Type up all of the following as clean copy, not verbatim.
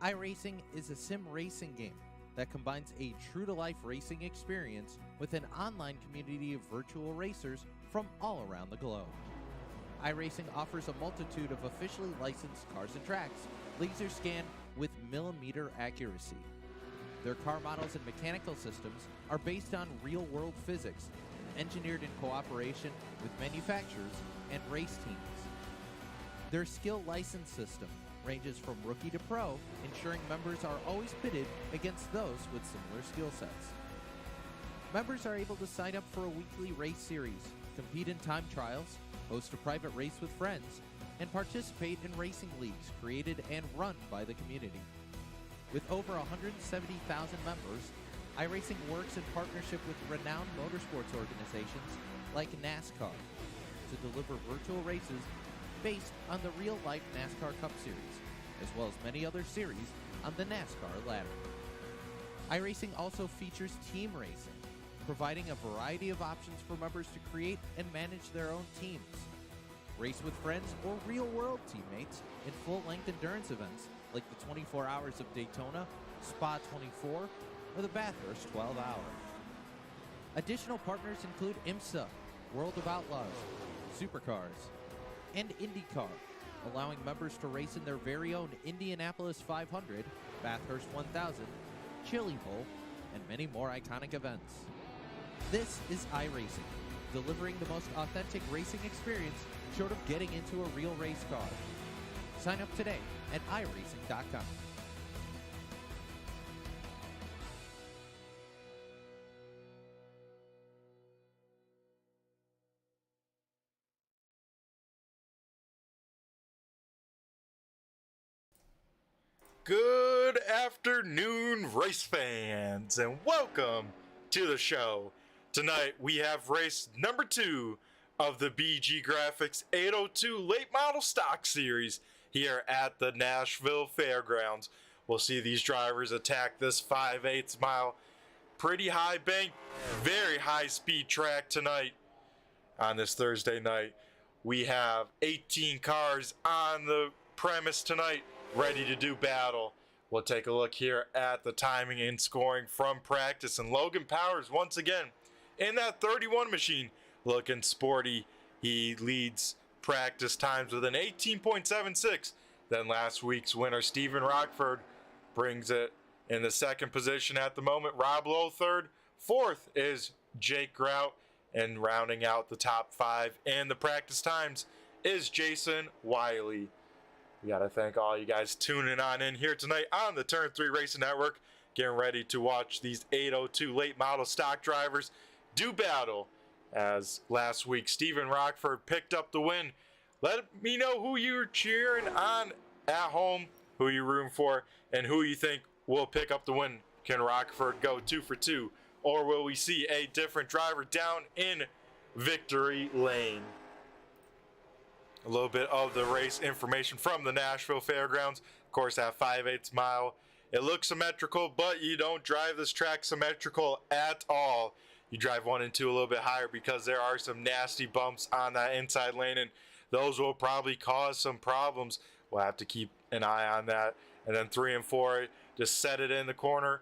iRacing is a sim racing game that combines a true-to-life racing experience with an online community of virtual racers from all around the globe. iRacing offers a multitude of officially licensed cars and tracks, laser scanned with millimeter accuracy. Their car models and mechanical systems are based on real-world physics, engineered in cooperation with manufacturers and race teams. Their skill license system ranges from rookie to pro, ensuring members are always pitted against those with similar skill sets. Members are able to sign up for a weekly race series, compete in time trials, host a private race with friends, and participate in racing leagues created and run by the community. With over 170,000 members, iRacing works in partnership with renowned motorsports organizations like NASCAR to deliver virtual races based on the real-life NASCAR Cup Series, as well as many other series on the NASCAR ladder. iRacing also features team racing, providing a variety of options for members to create and manage their own teams. Race with friends or real-world teammates in full-length endurance events like the 24 Hours of Daytona, Spa 24, or the Bathurst 12 Hour. Additional partners include IMSA, World of Outlaws, Supercars, and IndyCar, allowing members to race in their very own Indianapolis 500, Bathurst 1000, Chili Bowl, and many more iconic events. This is iRacing, delivering the most authentic racing experience short of getting into a real race car. Sign up today at iRacing.com. Good afternoon, race fans, and welcome to the show. Tonight we have race number 2 of the BG Graphix 802 Late Model Stock Series here at the Nashville Fairgrounds. We'll see these drivers attack this 5/8 mile, pretty high bank, very high speed track tonight. On this Thursday night, we have 18 cars on the premise tonight, ready to do battle. We'll take a look here at the timing and scoring from practice, and Logan Powers once again in that 31 machine, looking sporty. He leads practice times with an 18.76. Then last week's winner, Stephen Rockford, brings it in the second position at the moment. Rob Lowe third. Fourth is Jake Grout, and rounding out the top 5 in the practice times is Jason Wiley. We got to thank all you guys tuning on in here tonight on the Turn 3 Racing Network, getting ready to watch these 802 late model stock drivers do battle. As last week, Stephen Rockford picked up the win. Let me know who you're cheering on at home, who you're rooting for, and who you think will pick up the win. Can Rockford go 2 for 2, or will we see a different driver down in victory lane? A little bit of the race information from the Nashville Fairgrounds. Of course, that 5/8 mile, it looks symmetrical, but you don't drive this track symmetrical at all. You drive 1 and 2 a little bit higher because there are some nasty bumps on that inside lane, and those will probably cause some problems. We'll have to keep an eye on that. And then 3 and 4, just set it in the corner,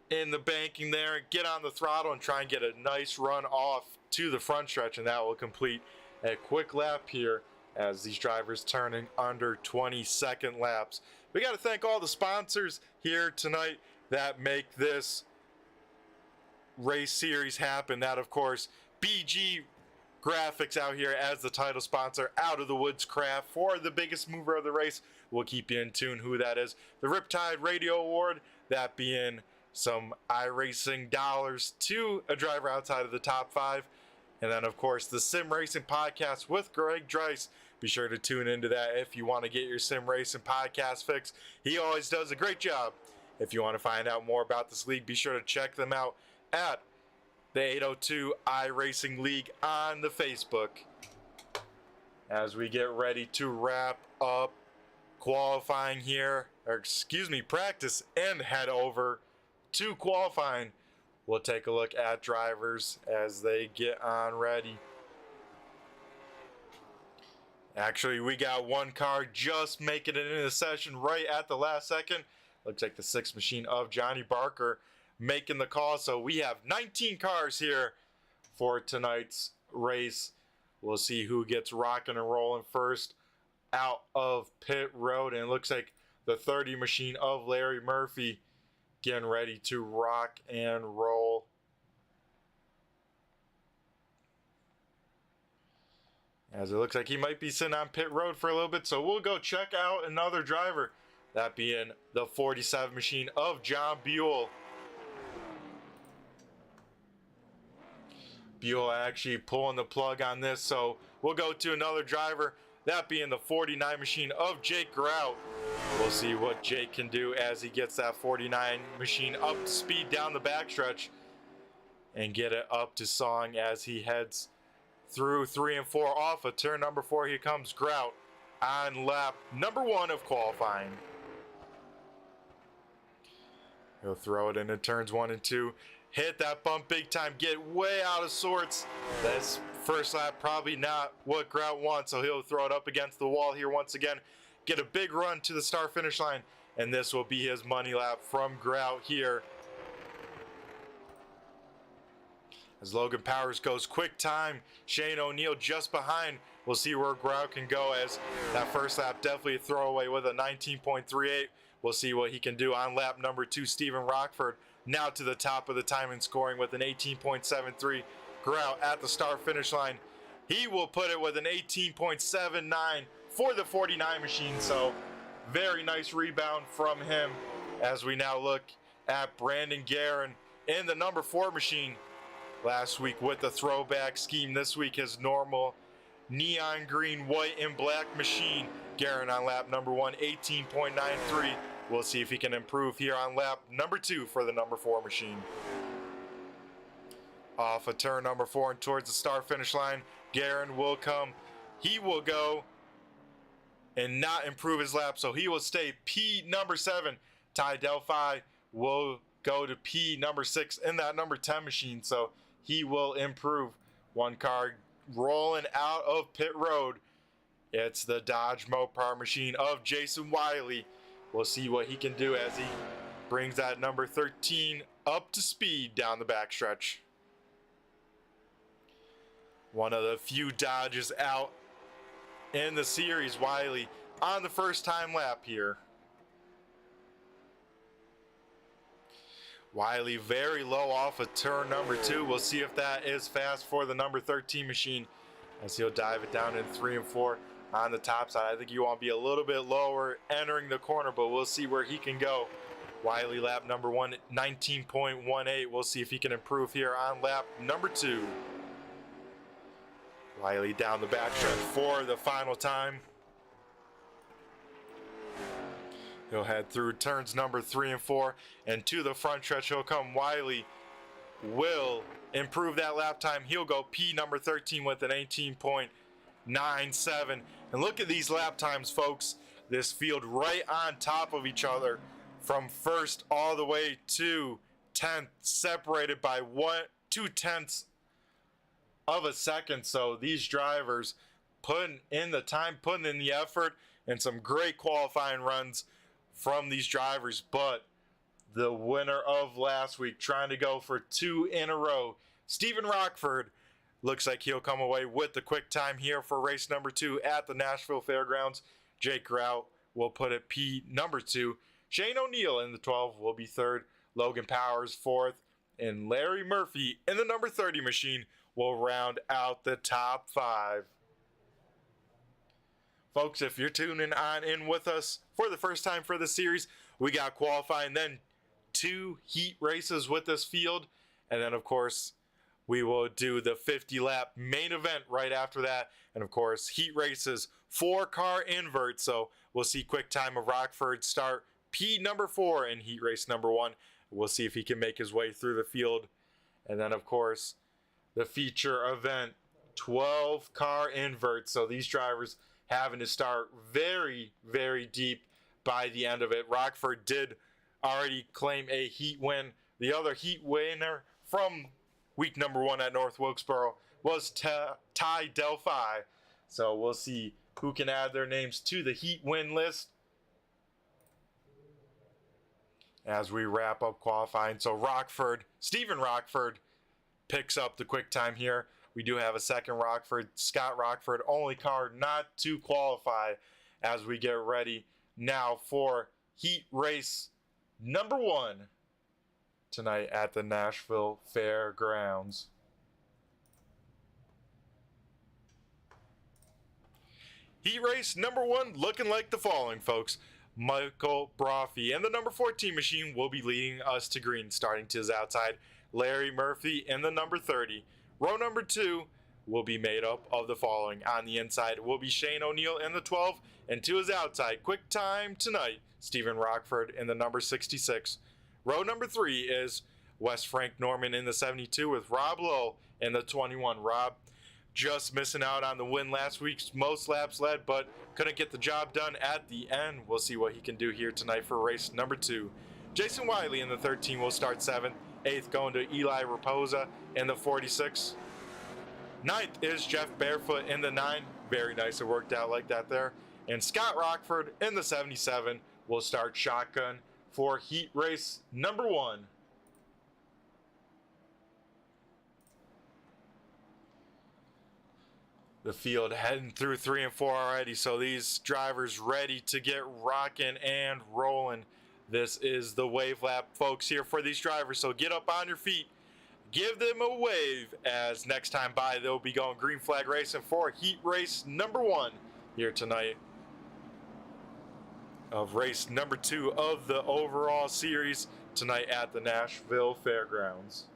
in the banking there, get on the throttle and try and get a nice run off to the front stretch, and that will complete a quick lap here as these drivers turning under 20-second laps. We got to thank all the sponsors here tonight that make this race series happen. That, of course, BG Graphix out here as the title sponsor, Out of the Woods Craft for the biggest mover of the race. We'll keep you in tune who that is. The Riptide Radio Award, that being some iRacing dollars to a driver outside of the top 5. And then, of course, the Sim Racing Podcast with Greg Driass. Be sure to tune into that if you want to get your Sim Racing Podcast fix. He always does a great job. If you want to find out more about this league, be sure to check them out at the 802 iRacing League on the Facebook. As we get ready to wrap up qualifying here, practice, and head over to qualifying. We'll take a look at drivers as they get on ready. Actually, we got one car just making it into the session right at the last second. Looks like the 6th machine of Johnny Barker making the call. So we have 19 cars here for tonight's race. We'll see who gets rocking and rolling first out of pit road. And it looks like the 30 machine of Larry Murphy getting ready to rock and roll. As it looks like he might be sitting on pit road for a little bit. So we'll go check out another driver. That being the 47 machine of John Buell. Buell actually pulling the plug on this. So we'll go to another driver. That being the 49 machine of Jake Grout. We'll see what Jake can do as he gets that 49 machine up to speed down the backstretch and get it up to song as he heads through 3 and 4 off of turn number 4. Here comes Grout on lap number 1 of qualifying. He'll throw it into turns 1 and 2. Hit that bump big time, get way out of sorts. This first lap probably not what Grout wants, so he'll throw it up against the wall here once again. Get a big run to the start finish line, and this will be his money lap from Grout here. As Logan Powers goes quick time, Shane O'Neill just behind. We'll see where Grout can go, as that first lap definitely a throwaway with a 19.38. We'll see what he can do on lap number 2. Stephen Rockford now to the top of the time and scoring with an 18.73. Grout at the start finish line. He will put it with an 18.79 for the 49 machine. So very nice rebound from him as we now look at Brandon Guerin in the number 4 machine. Last week with the throwback scheme, this week his normal neon green, white, and black machine. Guerin on lap number 1, 18.93. We'll see if he can improve here on lap number 2 for the number 4 machine. Off of turn number 4 and towards the start finish line, Guerin will come. He will go and not improve his lap, so he will stay P number 7. Ty Delphi will go to P number 6 in that number 10 machine, so he will improve. One car rolling out of pit road. It's the Dodge Mopar machine of Jason Wiley. We'll see what he can do as he brings that number 13 up to speed down the backstretch. One of the few Dodges out in the series. Wiley on the first time lap here. Wiley very low off of turn number 2. We'll see if that is fast for the number 13 machine as he'll dive it down in 3 and 4 on the top side. I think you want to be a little bit lower entering the corner, but we'll see where he can go. Wiley lap number 1, 19.18. We'll see if he can improve here on lap number 2. Wiley down the backstretch for the final time. He'll head through turns number 3 and 4, and to the front stretch he'll come. Wiley will improve that lap time. He'll go P number 13 with an 18.97. And look at these lap times, folks. This field right on top of each other from first all the way to 10th, separated by 2/10 of a second. So these drivers putting in the time, putting in the effort, and some great qualifying runs from these drivers. But the winner of last week, trying to go for 2 in a row, Stephen Rockford, looks like he'll come away with the quick time here for race number 2 at the Nashville Fairgrounds. Jake Grout will put it P number 2. Shane O'Neill in the 12 will be 3rd. Logan Powers 4th. And Larry Murphy in the number 30 machine will round out the top 5. Folks, if you're tuning on in with us for the first time for the series, we got qualifying, then 2 heat races with this field. And then, of course, we will do the 50-lap main event right after that. And, of course, heat races, 4-car invert. So we'll see quick time of Rockford start P number 4 in heat race number 1. We'll see if he can make his way through the field. And then, of course, the feature event, 12-car invert. So these drivers having to start very, very deep by the end of it. Rockford did already claim a heat win. The other heat winner from week number 1 at North Wilkesboro was Ty Delphi. So we'll see who can add their names to the heat win list. as we wrap up qualifying. So Stephen Rockford picks up the quick time here. We do have a second Scott Rockford, only car not to qualify as we get ready now for heat race number 1 tonight at the Nashville Fairgrounds. Heat race number 1 looking like the following, folks. Michael Brophy and the number 14 machine will be leading us to green, starting to his outside. Larry Murphy in the number 30. Row number 2 will be made up of the following. On the inside will be Shane O'Neill in the 12, and to his outside, quick time tonight, Stephen Rockford in the number 66. Row number 3 is Wes Frank Norman in the 72 with Rob Lowe in the 21. Rob just missing out on the win last week's most laps led, but couldn't get the job done at the end. We'll see what he can do here tonight for race number 2. Jason Wiley in the 13 will start 7th. 8th going to Eli Raposa in the 46. 9th is Jeff Barefoot in the 9. Very nice, it worked out like that there. And Scott Rockford in the 77 will start shotgun for heat race number 1. The field heading through 3 and 4 already, so these drivers ready to get rocking and rolling. This is the wave lap, folks, here for these drivers, so get up on your feet, give them a wave, as next time by they'll be going green flag racing for heat race number 1 here tonight of race number 2 of the overall series tonight at the Nashville Fairgrounds.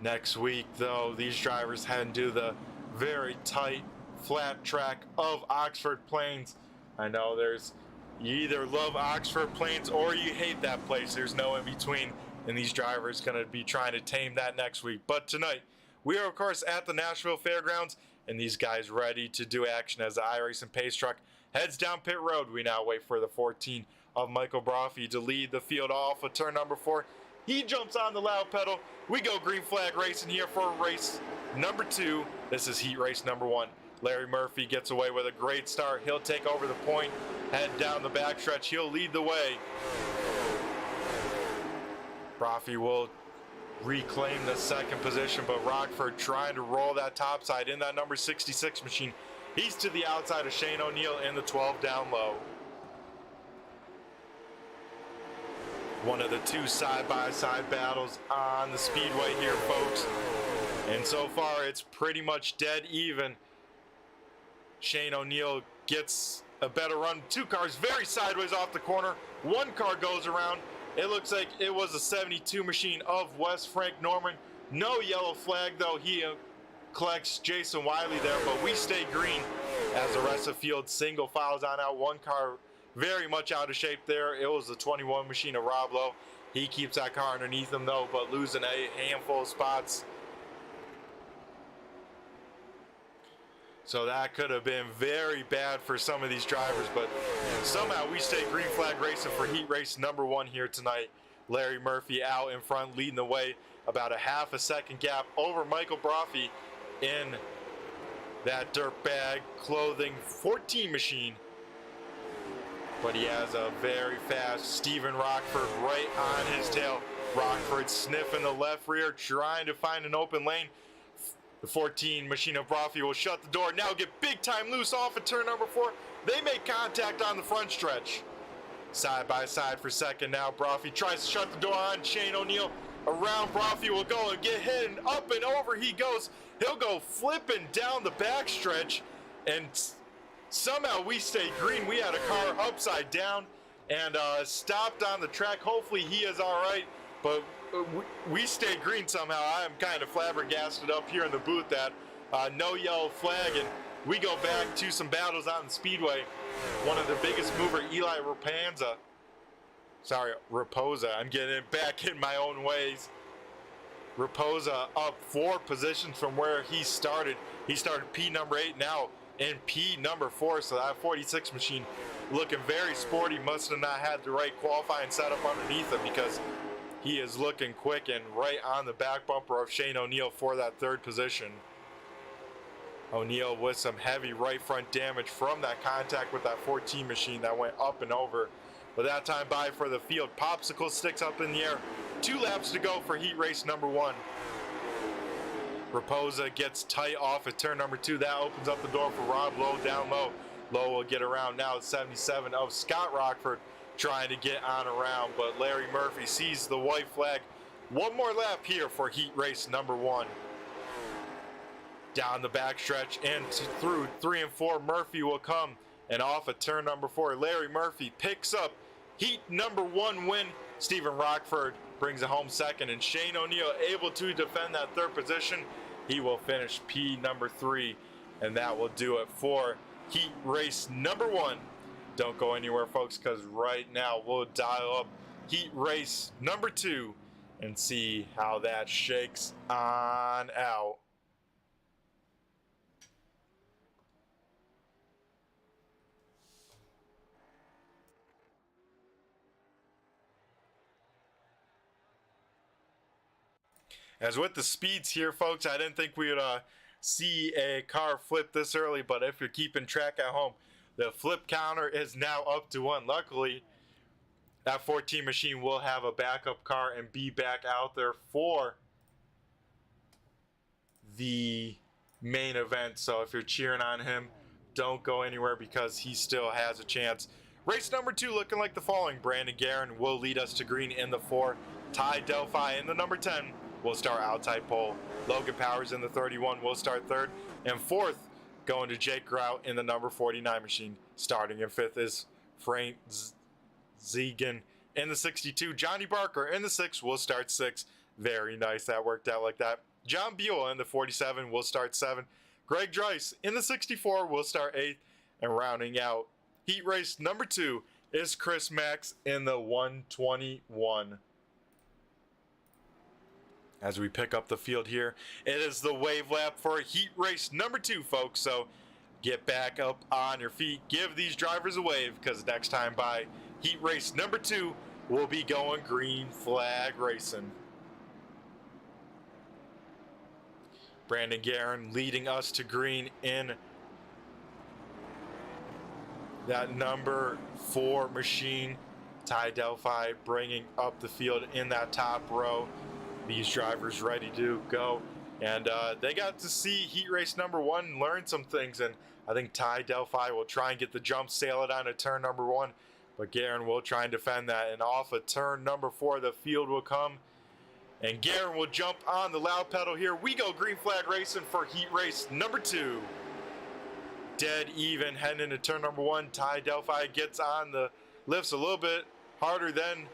Next week, though, these drivers head to the very tight, flat track of Oxford Plains. I know you either love Oxford Plains or you hate that place. There's no in between, and these drivers going to be trying to tame that next week. But tonight, we are, of course, at the Nashville Fairgrounds, and these guys ready to do action as the iRacing pace truck heads down pit road. We now wait for the 14 of Michael Brophy to lead the field off of turn number 4. He jumps on the loud pedal. We go green flag racing here for race number 2. This is heat race number 1. Larry Murphy gets away with a great start. He'll take over the point, head down the backstretch. He'll lead the way. Brophy will reclaim the second position, but Rockford trying to roll that top side in that number 66 machine. He's to the outside of Shane O'Neill in the 12 down low. One of the 2 side-by-side battles on the speedway here, folks. And so far, it's pretty much dead even. Shane O'Neill gets a better run. 2 cars very sideways off the corner. 1 car goes around. It looks like it was a 72 machine of Wes Frank Norman. No yellow flag, though. He collects Jason Wiley there, but we stay green as the rest of the field single files on out. 1 car very much out of shape there. It was the 21 machine of Rob Lowe. He keeps that car underneath him, though, but losing a handful of spots. So that could have been very bad for some of these drivers, but somehow we stay green flag racing for heat race number 1 here tonight. Larry Murphy out in front, leading the way, about a half a second gap over Michael Brophy in that dirtbag clothing 14 machine. But he has a very fast Stephen Rockford right on his tail. Rockford sniffing the left rear, trying to find an open lane. The 14 machine of Brophy will shut the door. Now get big time loose off of turn number 4. They make contact on the front stretch. Side by side for second now. Brophy tries to shut the door on Shane O'Neill. Around Brophy will go and get hit, and up and over he goes. He'll go flipping down the backstretch, and somehow we stay green. We had a car upside down and stopped on the track. Hopefully he is all right, but we stay green somehow. I am kind of flabbergasted up here in the booth that no yellow flag, and we go back to some battles on the speedway. One of the biggest mover, Eli Raposa. I'm getting it back in my own ways. Raposa up 4 positions from where he started. He started P number 8 now in P number 4, so that 46 machine looking very sporty. Must have not had the right qualifying setup underneath him, because he is looking quick and right on the back bumper of Shane O'Neill for that 3rd position. O'Neal with some heavy right front damage from that contact with that 14 machine that went up and over. But that time by for the field. Popsicle sticks up in the air. 2 laps to go for heat race number 1. Raposa gets tight off at turn number 2. That opens up the door for Rob Lowe down low. Lowe will get around now at 77 of Scott Rockford trying to get on around. But Larry Murphy sees the white flag. One more lap here for heat race number 1. Down the backstretch and through 3 and 4, Murphy will come. And off at turn number 4, Larry Murphy picks up heat number 1 win. Stephen Rockford brings it home second, and Shane O'Neal able to defend that 3rd position. He will finish P number 3, and that will do it for heat race number 1. Don't go anywhere, folks, because right now we'll dial up heat race number 2 and see how that shakes on out. As with the speeds here, folks, I didn't think we would see a car flip this early, but if you're keeping track at home, the flip counter is now up to 1. Luckily, that 14 machine will have a backup car and be back out there for the main event. So if you're cheering on him, don't go anywhere because he still has a chance. Race number 2 looking like the following. Brandon Guerin will lead us to green in the 4. Ty Delphi in the number 10 will start outside pole. Logan Powers in the 31 will start 3rd. And 4th, going to Jake Grout in the number 49 machine. Starting in 5th is Frank Zegan in the 62. Johnny Barker in the 6 will start 6th. Very nice, that worked out like that. John Buell in the 47 will start 7th. Greg Driass in the 64 will start 8th. And rounding out heat race number 2 is Chris Max in the 121. As we pick up the field here, it is the wave lap for heat race number 2, folks. So get back up on your feet. Give these drivers a wave, because next time by heat race number 2, we'll be going green flag racing. Brandon Guerin leading us to green in that number 4 machine. Ty Delphi bringing up the field in that top row. These drivers ready to go, and they got to see heat race number 1 and learn some things, and I think Ty Delphi will try and get the jump, sail it on to turn number 1, but Guerin will try and defend that. And off of turn number 4, the field will come, and Guerin will jump on the loud pedal. Here we go, green flag racing for heat race number 2. Dead even heading into turn number 1. Ty Delphi gets on the lifts a little bit harder than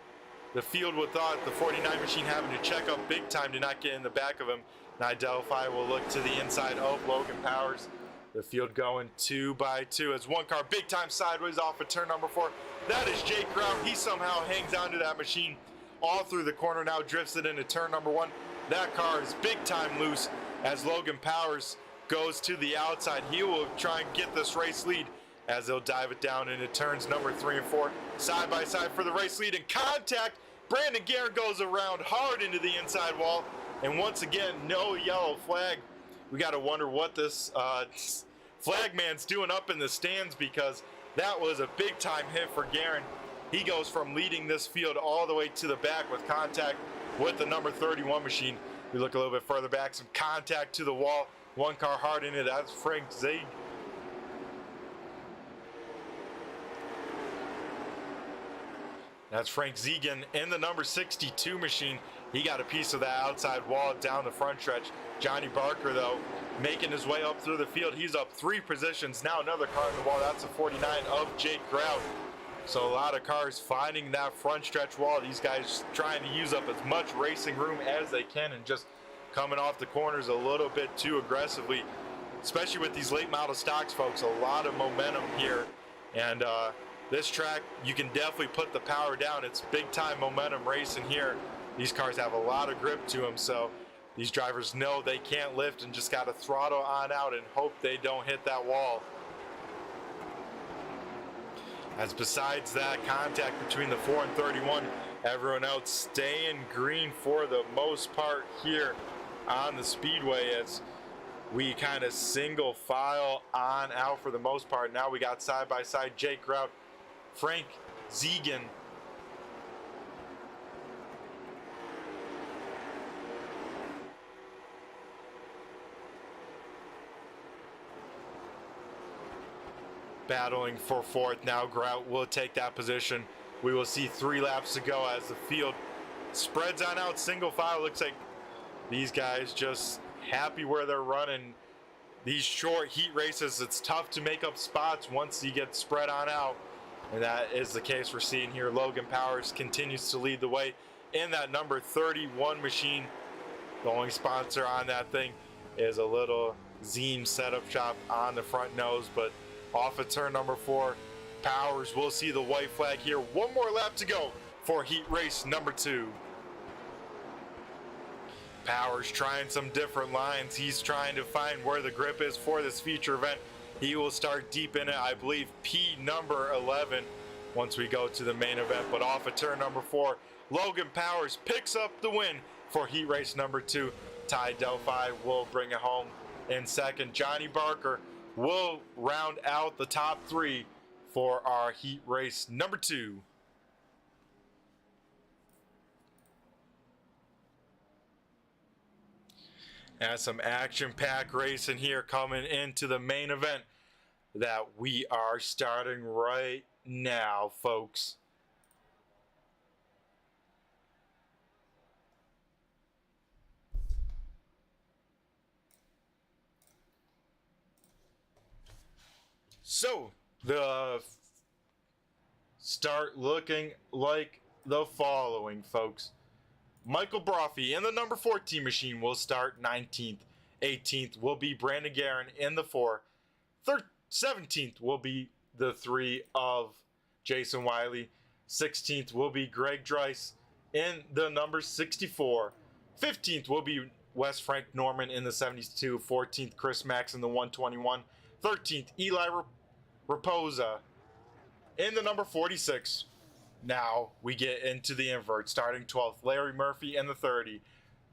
the field would thought. The 49 machine having to check up big time to not get in the back of him. Now Delphi will look to the inside of Logan Powers. The field going 2 by 2 as one car big time sideways off of turn number 4. That is Jake Grout. He somehow hangs onto that machine all through the corner, now drifts it into turn number 1. That car is big time loose as Logan Powers goes to the outside. He will try and get this race lead as they'll dive it down into turns number 3 and 4. Side by side for the race lead, and contact. Brandon Guerin goes around hard into the inside wall. And once again, no yellow flag. We got to wonder what this flagman's doing up in the stands, because that was a big time hit for Guerin. He goes from leading this field all the way to the back with contact with the number 31 machine. We look a little bit further back, some contact to the wall. One car hard in it, that's Frank Zaid. That's Frank Zegan in the number 62 machine. He got a piece of that outside wall down the front stretch. Johnny Barker, though, making his way up through the field. He's up 3 positions. Now another car in the wall. That's a 49 of Jake Grout. So a lot of cars finding that front stretch wall. These guys trying to use up as much racing room as they can and just coming off the corners a little bit too aggressively, especially with these late model stocks, folks. A lot of momentum here. And this track, you can definitely put the power down. It's big time momentum racing here. These cars have a lot of grip to them, so these drivers know they can't lift and just got to throttle on out and hope they don't hit that wall. As besides that contact between the 4 and 31, everyone else staying green for the most part here on the speedway, as we kind of single file on out for the most part. Now we got side by side Jake Grout, Frank Zegan, battling for fourth. Now Grout will take that position. We will see 3 laps to go as the field spreads on out single file. Looks like these guys just happy where they're running. These short heat races, it's tough to make up spots once you get spread on out. And that is the case we're seeing here. Logan Powers continues to lead the way in that number 31 machine. The only sponsor on that thing is a little Zine setup shop on the front nose, but off of turn number 4, Powers will see the white flag here. 1 more lap to go for heat race number 2. Powers trying some different lines. He's trying to find where the grip is for this feature event. He will start deep in it, I believe P number 11 once we go to the main event. But off of turn number 4, Logan Powers picks up the win for heat race number 2. Ty Delphi will bring it home in second. Johnny Barker will round out the top 3 for our heat race number 2. And some action-packed racing here coming into the main event that we are starting right now, folks. So, the start looking like the following, folks. Michael Brophy in the number 14 machine will start 19th. 18th will be Brandon Guerin in the 4. 17th will be the 3 of Jason Wiley. 16th will be Greg Driass in the number 64. 15th will be Wes Frank Norman in the 72. 14th, Chris Max in the 121. 13th, Eli Raposa in the number 46. Now we get into the invert. Starting 12th, Larry Murphy in the 30.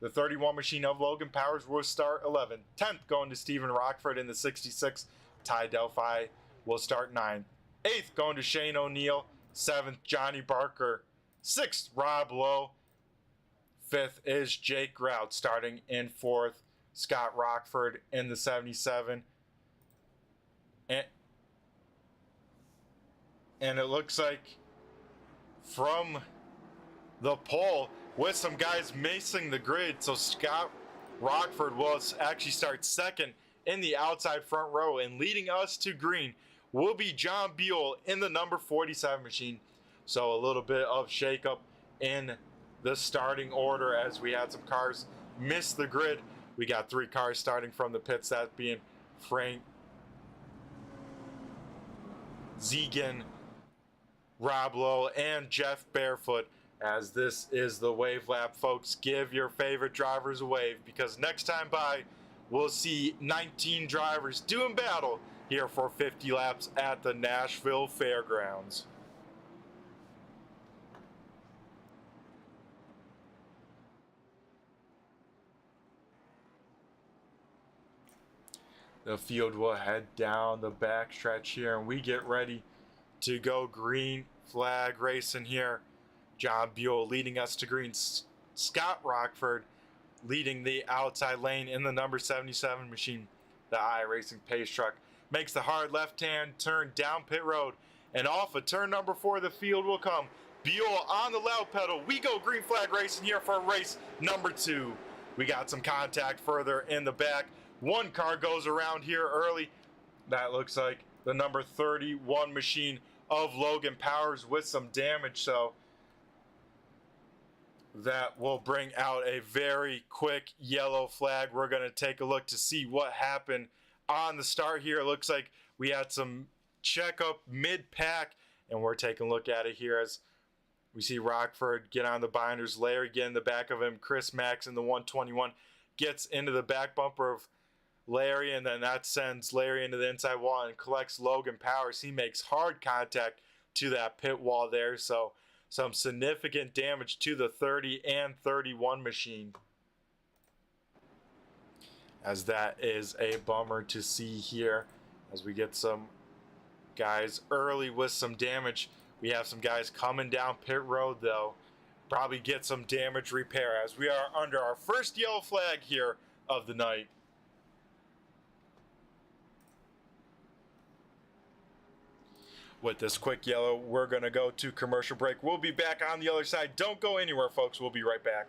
The 31 machine of Logan Powers will start 11th. 10th going to Stephen Rockford in the 66. Ty Delphi will start 9th. 8th going to Shane O'Neill. 7th, Johnny Barker. 6th, Rob Lowe. 5th is Jake Grout. Starting in 4th, Scott Rockford in the 77. And it looks like from the pole, with some guys missing the grid, so Scott Rockford will actually start second in the outside front row, and leading us to green will be John Buell in the number 47 machine. So a little bit of shakeup in the starting order as we had some cars miss the grid. We got 3 cars starting from the pits, that being Frank Zegan, Rob Lowe, and Jeff Barefoot. As this is the wave lap, folks, give your favorite drivers a wave, because next time by we'll see 19 drivers doing battle here for 50 laps at the Nashville Fairgrounds. The field will head down the backstretch here, and we get ready to go green flag racing here. John Buell leading us to green. Scott Rockford leading the outside lane in the number 77 machine. The iRacing pace truck makes the hard left-hand turn down pit road, and off of turn number 4, the field will come. Buell on the loud pedal. We go green flag racing here for race number 2. We got some contact further in the back. One car goes around here early. That looks like the number 31 machine of Logan Powers with some damage, so that will bring out a very quick yellow flag. We're going to take a look to see what happened on the start here. It looks like we had some checkup mid-pack, and we're taking a look at it here as we see Rockford get on the binders. Larry get in the back of him. Chris Max in the 121 gets into the back bumper of Larry, and then that sends Larry into the inside wall and collects Logan Powers. He makes hard contact to that pit wall there, so some significant damage to the 30 and 31 machine. as that is a bummer to see here as we get some guys early with some damage. We have some guys coming down pit road though, probably get some damage repair as we are under our first yellow flag here of the night. With this quick yellow, we're going to go to commercial break. We'll be back on the other side. Don't go anywhere, folks. We'll be right back.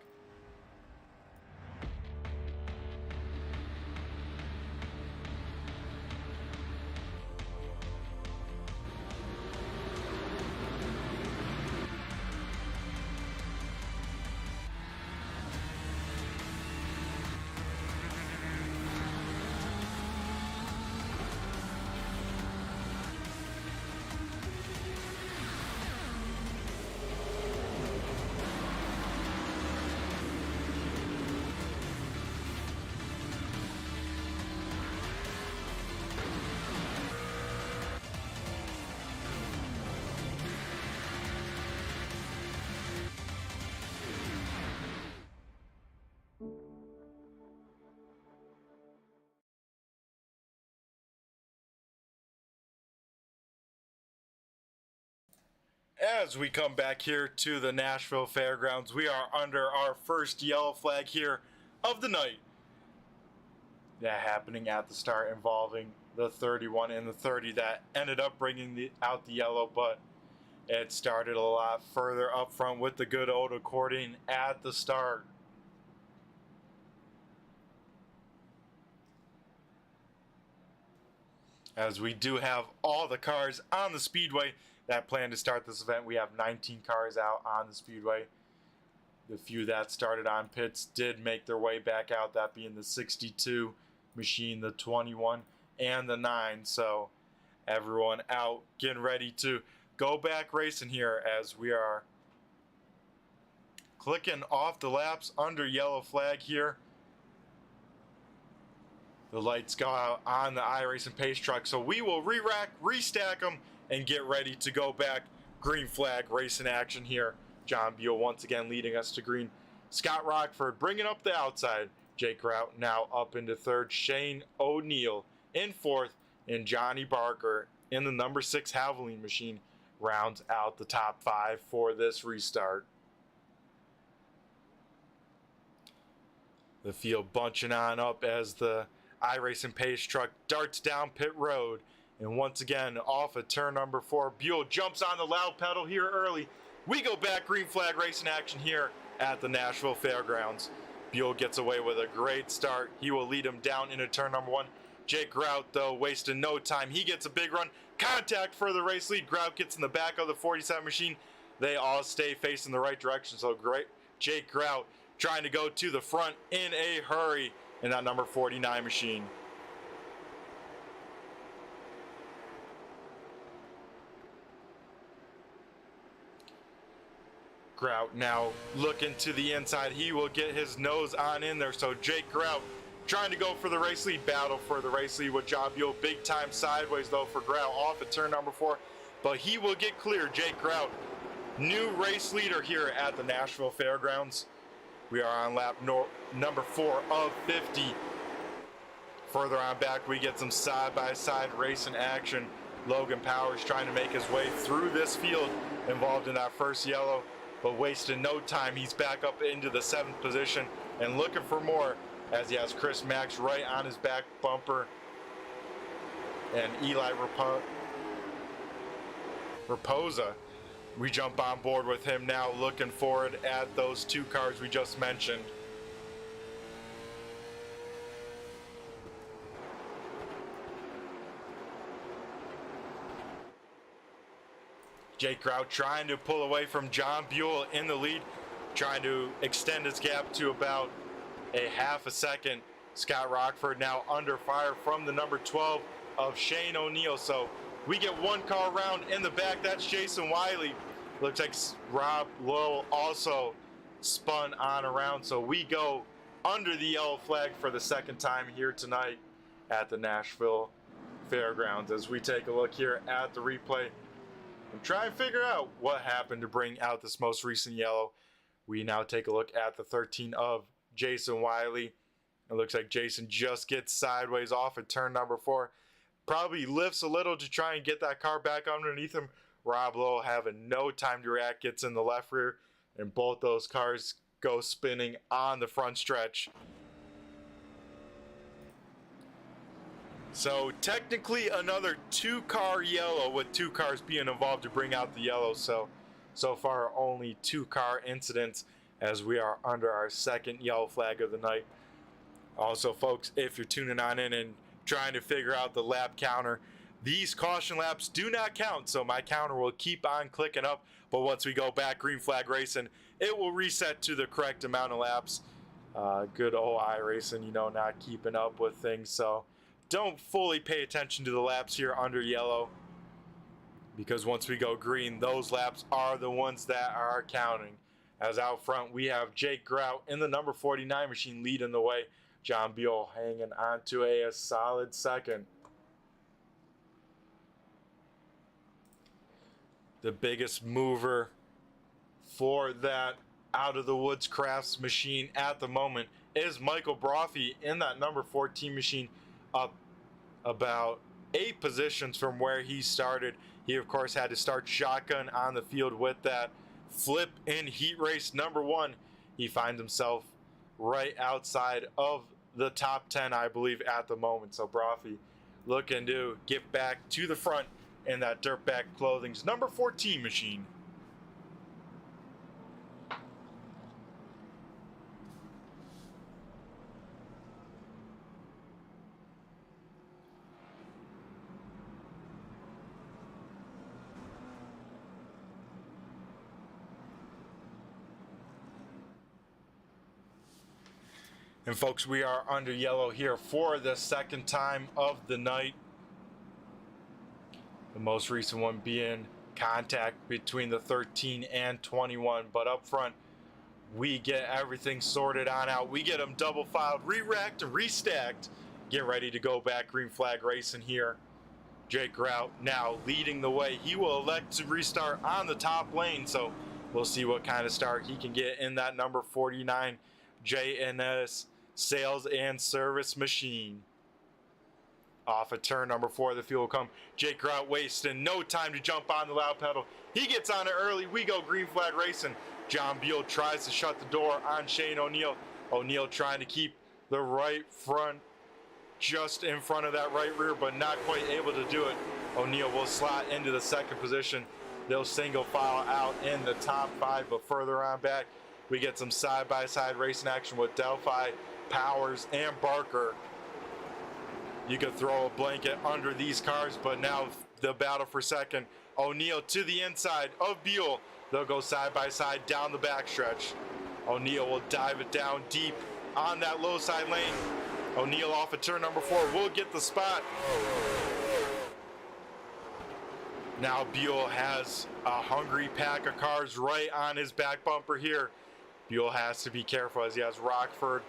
As we come back here to the Nashville Fairgrounds, we are under our first yellow flag here of the night. That happening at the start, involving the 31 and the 30 that ended up bringing out the yellow, but it started a lot further up front with the good old accordion at the start. As we do have all the cars on the speedway that plan to start this event. We have 19 cars out on the speedway. The few that started on pits did make their way back out, that being the 62 machine, the 21, and the 9. So everyone out getting ready to go back racing here as we are clicking off the laps under yellow flag here. The lights go out on the iRacing pace truck, so we will re-rack, restack them, and get ready to go back. Green flag racing action here. John Buell once again leading us to green. Scott Rockford bringing up the outside. Jake Rout now up into third. Shane O'Neill in fourth. And Johnny Barker in the number 6 Havoline machine rounds out the top 5 for this restart. The field bunching on up as the iRacing pace truck darts down pit road. And once again, off of turn number 4, Buell jumps on the loud pedal here early. We go back, green flag racing action here at the Nashville Fairgrounds. Buell gets away with a great start. He will lead him down into turn number 1. Jake Grout, though, wasting no time. He gets a big run. Contact for the race lead. Grout gets in the back of the 47 machine. They all stay facing the right direction. So great. Jake Grout trying to go to the front in a hurry in that number 49 machine. Grout now looking to the inside. He will get his nose on in there. So Jake Grout trying to go for the race lead. Battle for the race lead with John Buell. Big time sideways though for Grout off at turn number 4. But he will get clear. Jake Grout, new race leader here at the Nashville Fairgrounds. We are on lap number 4 of 50. Further on back, we get some side-by-side racing action. Logan Powers trying to make his way through this field, involved in that first yellow, but wasting no time. He's back up into the 7th position and looking for more as he has Chris Max right on his back bumper. And Eli Raposa, we jump on board with him now, looking forward at those 2 cars we just mentioned. Jake Grout trying to pull away from John Buell in the lead, trying to extend his gap to about a half a second. Scott Rockford now under fire from the number 12 of Shane O'Neill. So we get 1 car around in the back. That's Jason Wiley. Looks like Rob Lowell also spun on around. So we go under the yellow flag for the 2nd time here tonight at the Nashville Fairgrounds as we take a look here at the replay and try and figure out what happened to bring out this most recent yellow. We now take a look at the 13 of Jason Wiley It looks like Jason just gets sideways off at turn number 4. Probably lifts a little to try and get that car back underneath him. Rob Lowe, having no time to react, gets in the left rear, and both those cars go spinning on the front stretch. So technically another 2-car yellow, with 2 cars being involved to bring out the yellow. So far only 2-car incidents as we are under our second yellow flag of the night. Also, folks, if you're tuning on in and trying to figure out the lap counter, these caution laps do not count, so my counter will keep on clicking up, but once we go back green flag racing, it will reset to the correct amount of laps. Good old iRacing, not keeping up with things, so don't fully pay attention to the laps here under yellow, because once we go green, those laps are the ones that are counting. As out front, we have Jake Grout in the number 49 machine leading the way. John Buell hanging on to a solid second. The biggest mover for that out of the woods crafts machine at the moment is Michael Brophy in that number 14 machine, up about 8 positions from where he started. He of course had to start shotgun on the field with that flip in heat race number 1. He finds himself right outside of the top 10, I believe, at the moment. So Brophy looking to get back to the front in that Dirtbag Clothing's number 14 machine. And folks, we are under yellow here for the second time of the night. The most recent one being contact between the 13 and 21. But up front, we get everything sorted on out. We get them double filed, re-racked, and restacked. Get ready to go back green flag racing here. Jake Grout now leading the way. He will elect to restart on the top lane. So we'll see what kind of start he can get in that number 49 JNS sales and service machine. Off of turn number 4, the fuel will come. Jake Grout wasting no time to jump on the loud pedal. He gets on it early. We go green flag racing. John Buell tries to shut the door on Shane O'Neill. O'Neill trying to keep the right front just in front of that right rear, but not quite able to do it. O'Neill will slot into the second position. They'll single file out in the top 5, but further on back, we get some side-by-side racing action with Delphi, Powers, and Barker. You could throw a blanket under these cars, but now the battle for second. O'Neill to the inside of Buell. They'll go side-by-side down the backstretch. O'Neill will dive it down deep on that low side lane. O'Neill off of turn number 4 will get the spot. Now Buell has a hungry pack of cars right on his back bumper here. Buell has to be careful as he has Rockford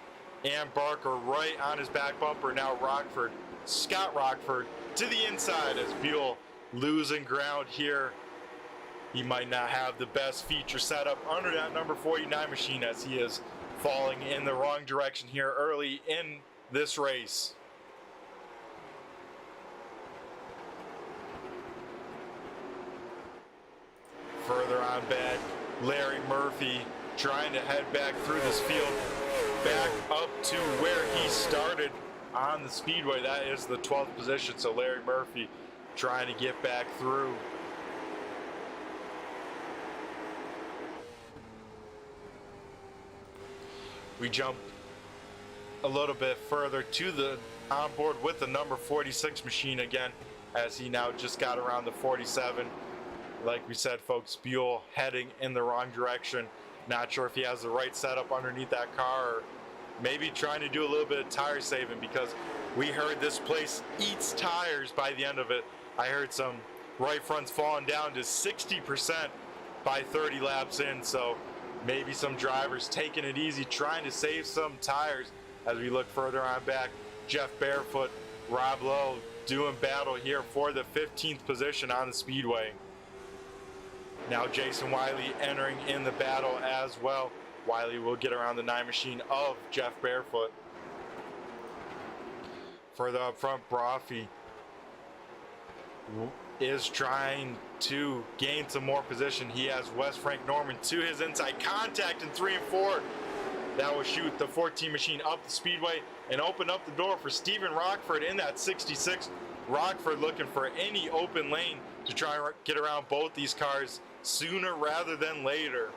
and Barker right on his back bumper. Now Scott Rockford to the inside as Buell losing ground here. He might not have the best feature setup under that number 49 machine as he is falling in the wrong direction here early in this race. Further on back, Larry Murphy trying to head back through this field, back up to where he started on the speedway. That is the 12th position, so Larry Murphy trying to get back through. We jump a little bit further to the onboard with the number 46 machine again, as he now just got around the 47. Like we said, folks, Buell heading in the wrong direction. Not sure if he has the right setup underneath that car, or maybe trying to do a little bit of tire saving, because we heard this place eats tires by the end of it. I heard some right fronts falling down to 60% by 30 laps in, so maybe some drivers taking it easy, trying to save some tires. As we look further on back, Jeff Barefoot, Rob Lowe doing battle here for the 15th position on the speedway. Now Jason Wiley entering in the battle as well. Wiley will get around the 9 machine of Jeff Barefoot. further up front, Broffi is trying to gain some more position. He has Wes Frank Norman to his inside. Contact in 3 and 4. That will shoot the 14 machine up the speedway and open up the door for Steven Rockford in that 66. Rockford looking for any open lane to try and get around both these cars sooner rather than later.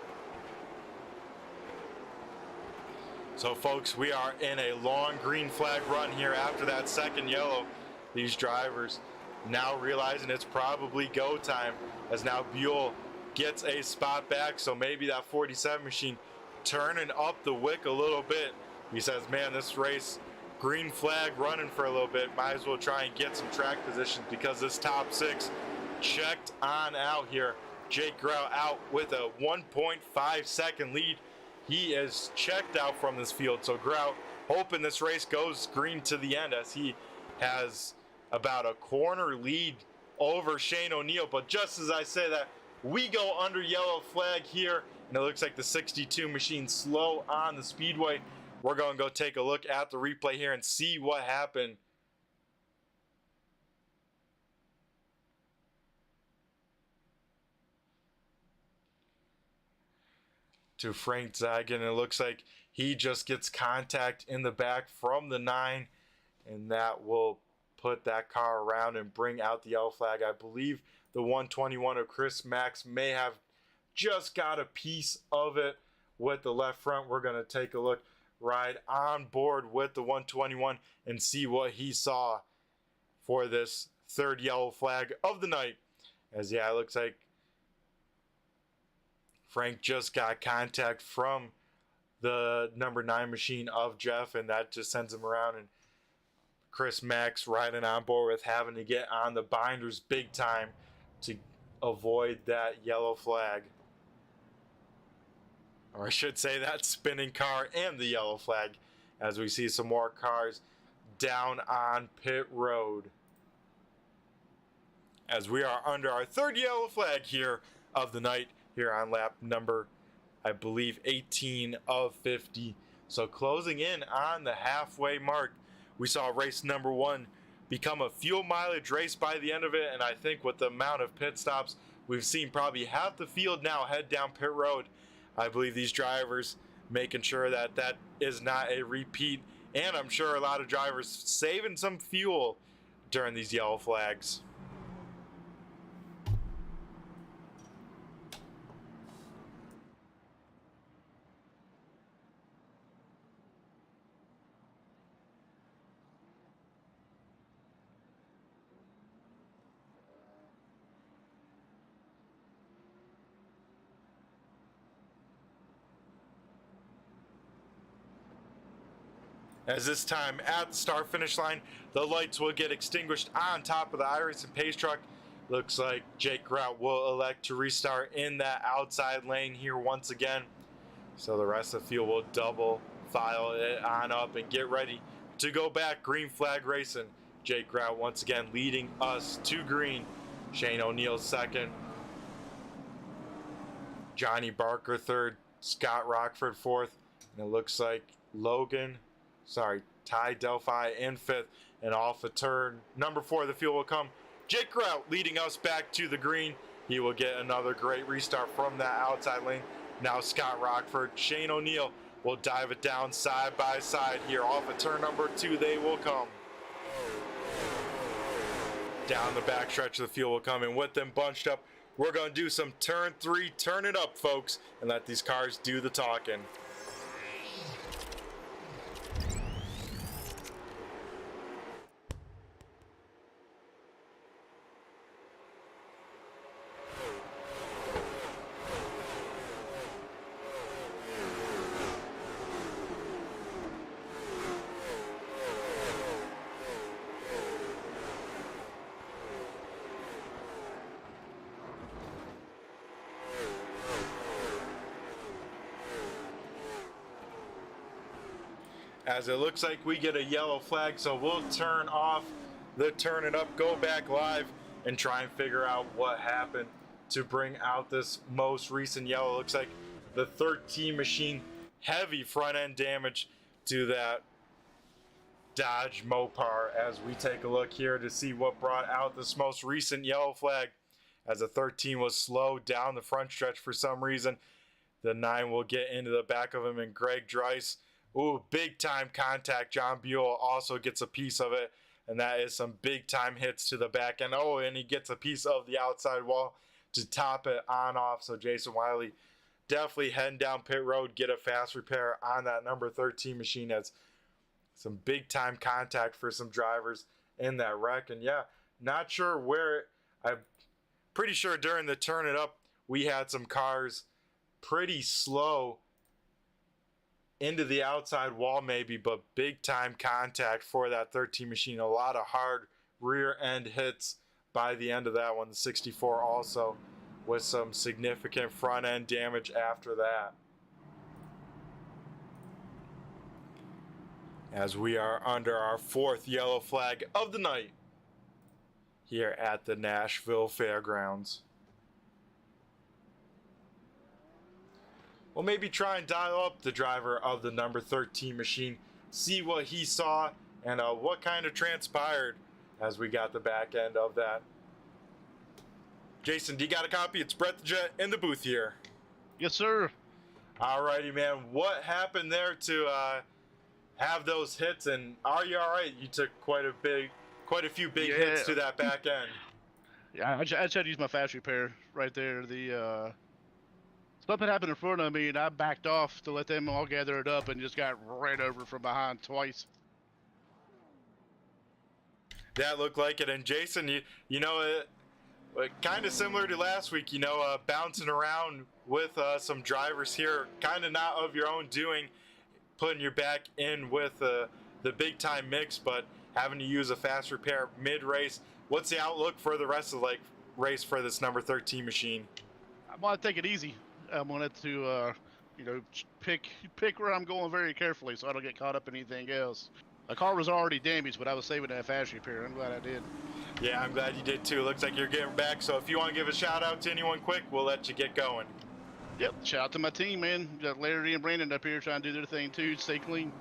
So folks, we are in a long green flag run here after that second yellow. These drivers now realizing it's probably go time, as now Buell gets a spot back. So maybe that 47 machine turning up the wick a little bit. He says, man, this race, green flag running for a little bit, might as well try and get some track positions, because this top 6 checked on out here. Jake Grout out with a 1.5 second lead. He is checked out from this field. So Grout hoping this race goes green to the end, as he has about a corner lead over Shane O'Neill. But just as I say that, we go under yellow flag here, and it looks like the 62 machine slow on the speedway. We're going to go take a look at the replay here and see what happened. To Frank Zagan, it looks like he just gets contact in the back from the 9, and that will put that car around and bring out the yellow flag. I believe the 121 of Chris Max may have just got a piece of it with the left front. We're going to take a look right on board with the 121 and see what he saw for this third yellow flag of the night. As yeah, it looks like Frank just got contact from the number 9 machine of Jeff, and that just sends him around. And Chris Max riding on board with having to get on the binders big time to avoid that yellow flag. Or I should say that spinning car and the yellow flag, as we see some more cars down on pit road. As we are under our third yellow flag here of the night, here on lap number, I believe, 18 of 50. So closing in on the halfway mark, we saw race number 1 become a fuel mileage race by the end of it. And I think with the amount of pit stops, we've seen probably half the field now head down pit road. I believe these drivers making sure that that is not a repeat. And I'm sure a lot of drivers saving some fuel during these yellow flags. As this time at the start finish line, the lights will get extinguished on top of the iRacing pace truck. Looks like Jake Grout will elect to restart in that outside lane here once again. So the rest of the field will double file it on up and get ready to go back. Green flag racing. Jake Grout once again leading us to green. Shane O'Neill second. Johnny Barker third. Scott Rockford fourth. And it looks like Ty Delphi in fifth, and off a turn number 4 the field will come Jake Grout leading us back to the green. He will get another great restart from that outside lane. Now Scott Rockford, Shane O'Neill will dive it down side by side here. Off of turn number 2 they will come. Down the back stretch of the field will come, and with them bunched up, we're going to do some turn 3, turn it up, folks, and let these cars do the talking. As it looks like we get a yellow flag, so we'll turn off the turn it up, go back live, and try and figure out what happened to bring out this most recent yellow. Looks like the 13 machine, heavy front end damage to that Dodge Mopar as we take a look here to see what brought out this most recent yellow flag, as the 13 was slowed down the front stretch for some reason. The 9 will get into the back of him, and Greg Driass, ooh, big time contact. John Buell also gets a piece of it, and that is some big time hits to the back end. Oh, and he gets a piece of the outside wall to top it on off. So Jason Wiley definitely heading down pit road, get a fast repair on that number 13 machine, as some big time contact for some drivers in that wreck. And yeah, not sure where, I'm pretty sure during the turn it up, we had some cars pretty slow into the outside wall maybe, but big time contact for that 13 machine. A lot of hard rear end hits by the end of that one. The 64 also with some significant front end damage after that. As we are under our 4th yellow flag of the night here at the Nashville Fairgrounds. We'll maybe try and dial up the driver of the number 13 machine, see what he saw and what kind of transpired as we got the back end of that. Jason, do you got a copy? It's Brett the Jet in the booth here. Yes, sir. Alrighty, man. What happened there to have those hits, and are you all right? You took quite a few big hits to that back end. Yeah, I just had to use my fast repair right there. Something happened in front of me, and I backed off to let them all gather it up, and just got ran over from behind twice. That looked like it. And Jason, you know, kind of similar to last week, you know, bouncing around with some drivers here, kind of not of your own doing, putting your back in with the big time mix, but having to use a fast repair mid-race. What's the outlook for the rest of the race for this number 13 machine? I want to take it easy. I wanted to, you know, pick where I'm going very carefully so I don't get caught up in anything else. The car was already damaged, but I was saving that fast repair. I'm glad I did. Yeah, I'm glad you did too. Looks like you're getting back, so if you want to give a shout out to anyone quick, we'll let you get going. Yep, shout out to my team, man. Got Larry and Brandon up here trying to do their thing too, stay clean.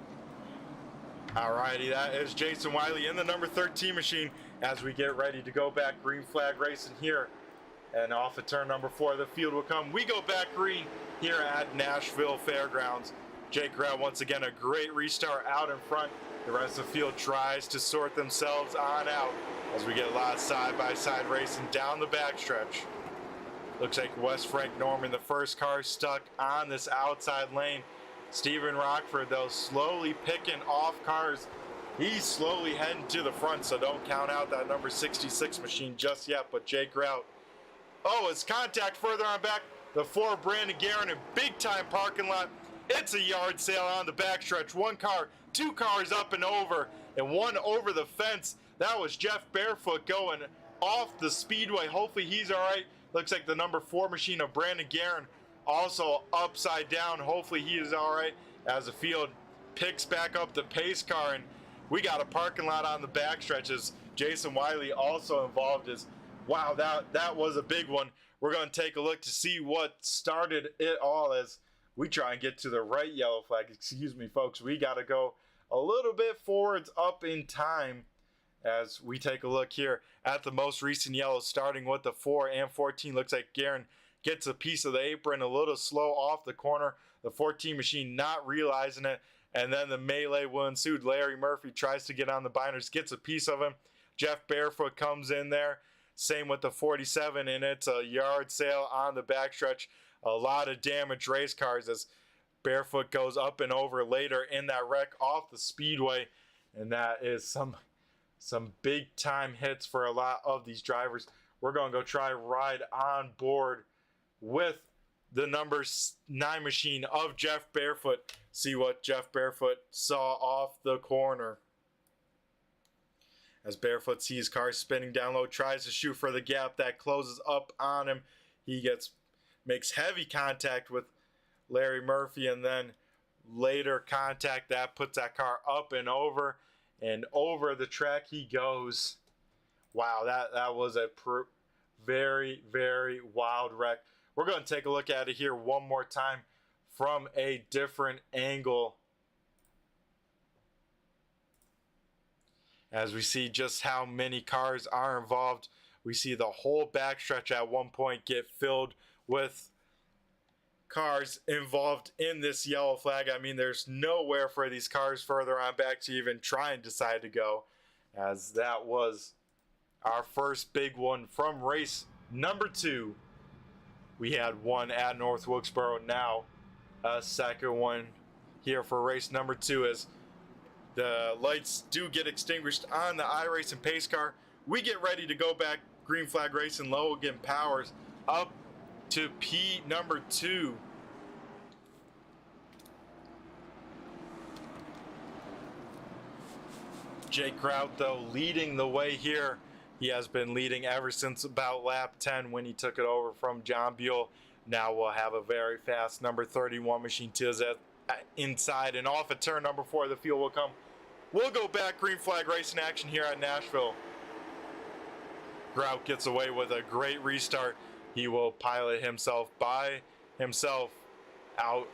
Alrighty, that is Jason Wiley in the number 13 machine as we get ready to go back green flag racing here. And off of turn number 4, the field will come. We go back green here at Nashville Fairgrounds. Jake Grell, once again, a great restart out in front. The rest of the field tries to sort themselves on out as we get a lot of side-by-side racing down the backstretch. Looks like Wes Frank Norman, the first car stuck on this outside lane. Steven Rockford, though, slowly picking off cars. He's slowly heading to the front, so don't count out that number 66 machine just yet. But Jake Rout, oh, it's contact further on back. The 4 Brandon Guerin in big-time parking lot. It's a yard sale on the backstretch. 1 car, 2 cars up and over, and 1 over the fence. That was Jeff Barefoot going off the speedway. Hopefully he's all right. Looks like the number 4 machine of Brandon Guerin also upside down. Hopefully he is all right as the field picks back up the pace car. And we got a parking lot on the backstretches. Jason Wiley also involved. Wow, that was a big one. We're going to take a look to see what started it all as we try and get to the right yellow flag. Excuse me, folks. We got to go a little bit forwards up in time as we take a look here at the most recent yellow, starting with the 4 and 14. Looks like Guerin gets a piece of the apron, a little slow off the corner. The 14 machine not realizing it, and then the melee will ensue. Larry Murphy tries to get on the binders, gets a piece of him. Jeff Barefoot comes in there. Same with the 47, and it's a yard sale on the backstretch. A lot of damaged race cars as Barefoot goes up and over later in that wreck off the speedway, and that is some big time hits for a lot of these drivers. We're going to go try ride on board with the number 9 machine of Jeff Barefoot. See what Jeff Barefoot saw off the corner. As Barefoot sees cars spinning down low, tries to shoot for the gap that closes up on him. He makes heavy contact with Larry Murphy, and then later contact that puts that car up and over the track he goes. Wow, that was a very, very wild wreck. We're going to take a look at it here one more time from a different angle. as we see just how many cars are involved. We see the whole backstretch at one point get filled with cars involved in this yellow flag. I mean, there's nowhere for these cars further on back to even try and decide to go, as that was our first big one from race number 2. We had one at North Wilkesboro, now a second one here for race number 2 as the lights do get extinguished on the iRacing pace car. We get ready to go back green flag racing. Logan Powers up to P number 2. Jake Kraut, though, leading the way here. He has been leading ever since about lap 10 when he took it over from John Buell. Now we'll have a very fast number 31 machine to his inside and off at turn number 4. The field will come. We'll go back green flag racing action here at Nashville. Grout gets away with a great restart. He will pilot himself by himself out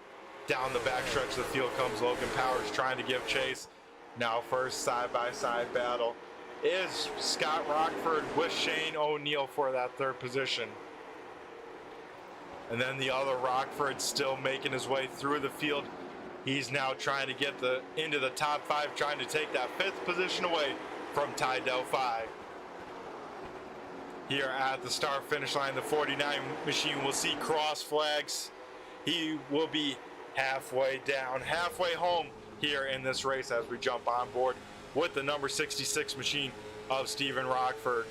down the backstretch of the field comes Logan Powers trying to give chase. Now first side-by-side battle is Scott Rockford with Shane O'Neill for that third position. And then the other Rockford still making his way through the field. He's now trying to get into the top 5, trying to take that 5th position away from Ty Delphi. Here at the start finish line, the 49 machine will see cross flags. He will be halfway down, halfway home here in this race as we jump on board with the number 66 machine of Stephen Rockford.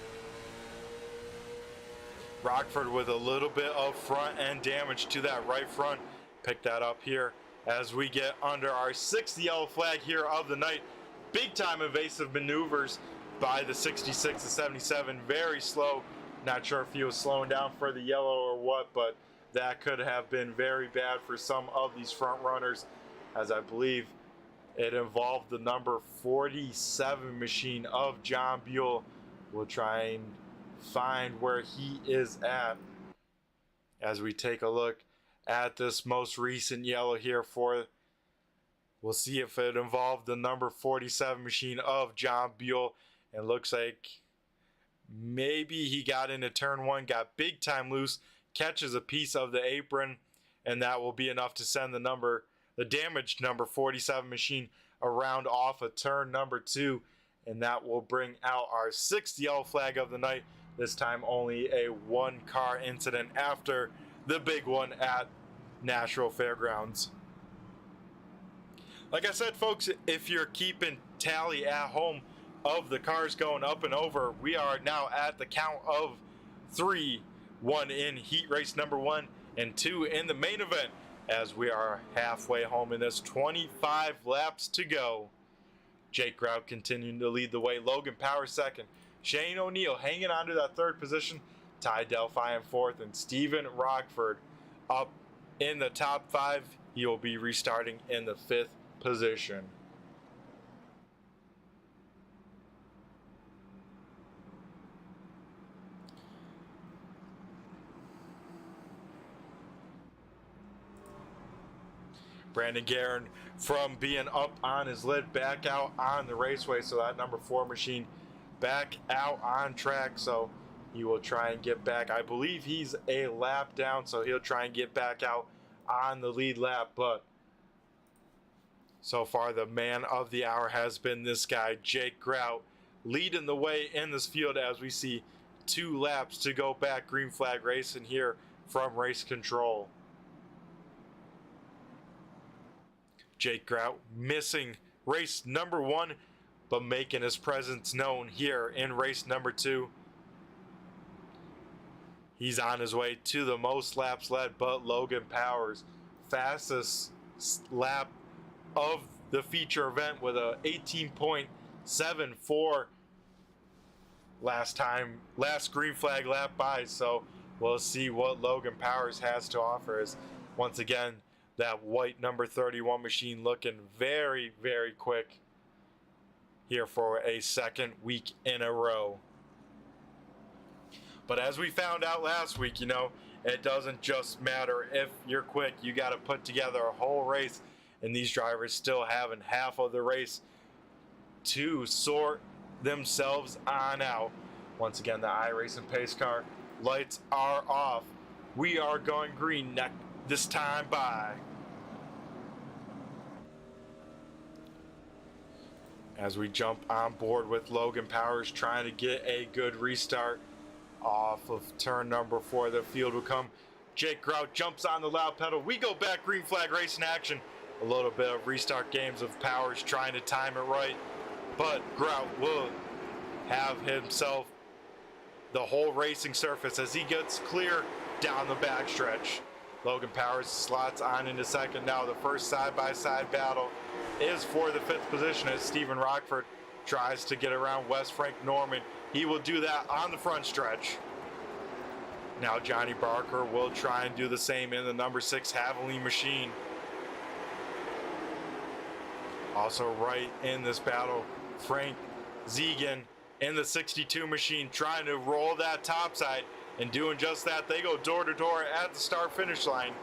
Rockford with a little bit of front end damage to that right front. Pick that up here as we get under our 6th yellow flag here of the night. Big time evasive maneuvers by the 66 to 77, very slow. Not sure if he was slowing down for the yellow or what, but that could have been very bad for some of these front runners, as I believe it involved the number 47 machine of John Buell. We'll try and find where he is at as we take a look at this most recent yellow here for. We'll see if it involved the number 47 machine of John Buell. And looks like maybe he got into turn 1, got big time loose, catches a piece of the apron, and that will be enough to send the damaged number 47 machine around off of turn number 2. And that will bring out our 6th yellow flag of the night. This time only a 1-car incident after the big one at Nashville Fairgrounds. Like I said, folks, if you're keeping tally at home of the cars going up and over, we are now at the count of 3, 1 in heat race number 1 and 2 in the main event, as we are halfway home in this, 25 laps to go. Jake Grout continuing to lead the way, Logan Powers second, Shane O'Neill hanging on to that 3rd position, Ty Delphi in 4th, and Stephen Rockford up in the top 5. He will be restarting in the 5th position. Brandon Guerin, from being up on his lid, back out on the raceway, so that number 4 machine back out on track, so he will try and get back. I believe he's a lap down, so he'll try and get back out on the lead lap, but so far the man of the hour has been this guy, Jake Grout, leading the way in this field as we see 2 laps to go back green flag racing here from race control. Jake Grout missing race number 1, but making his presence known here in race number 2. He's on his way to the most laps led, but Logan Powers, fastest lap of the feature event with a 18.74 last green flag lap by. So we'll see what Logan Powers has to offer, as once again that white number 31 machine looking very, very quick here for a 2nd week in a row. But as we found out last week, it doesn't just matter if you're quick. You got to put together a whole race, and these drivers still having half of the race to sort themselves on out. Once again, the iRacing pace car lights are off. We are going green this time by. As we jump on board with Logan Powers trying to get a good restart off of turn number 4. The field will come. Jake Grout jumps on the loud pedal. We go back, green flag racing action. A little bit of restart games of Powers trying to time it right, but Grout will have himself the whole racing surface as he gets clear down the backstretch. Logan Powers slots on into second. Now the first side-by-side battle is for the 5th position as Stephen Rockford tries to get around Wes Frank Norman. He will do that on the front stretch. Now Johnny Barker will try and do the same in the number 6 Haviland machine. Also right in this battle, Frank Zegan in the 62 machine trying to roll that topside, and doing just that. They go door to door at the start finish line.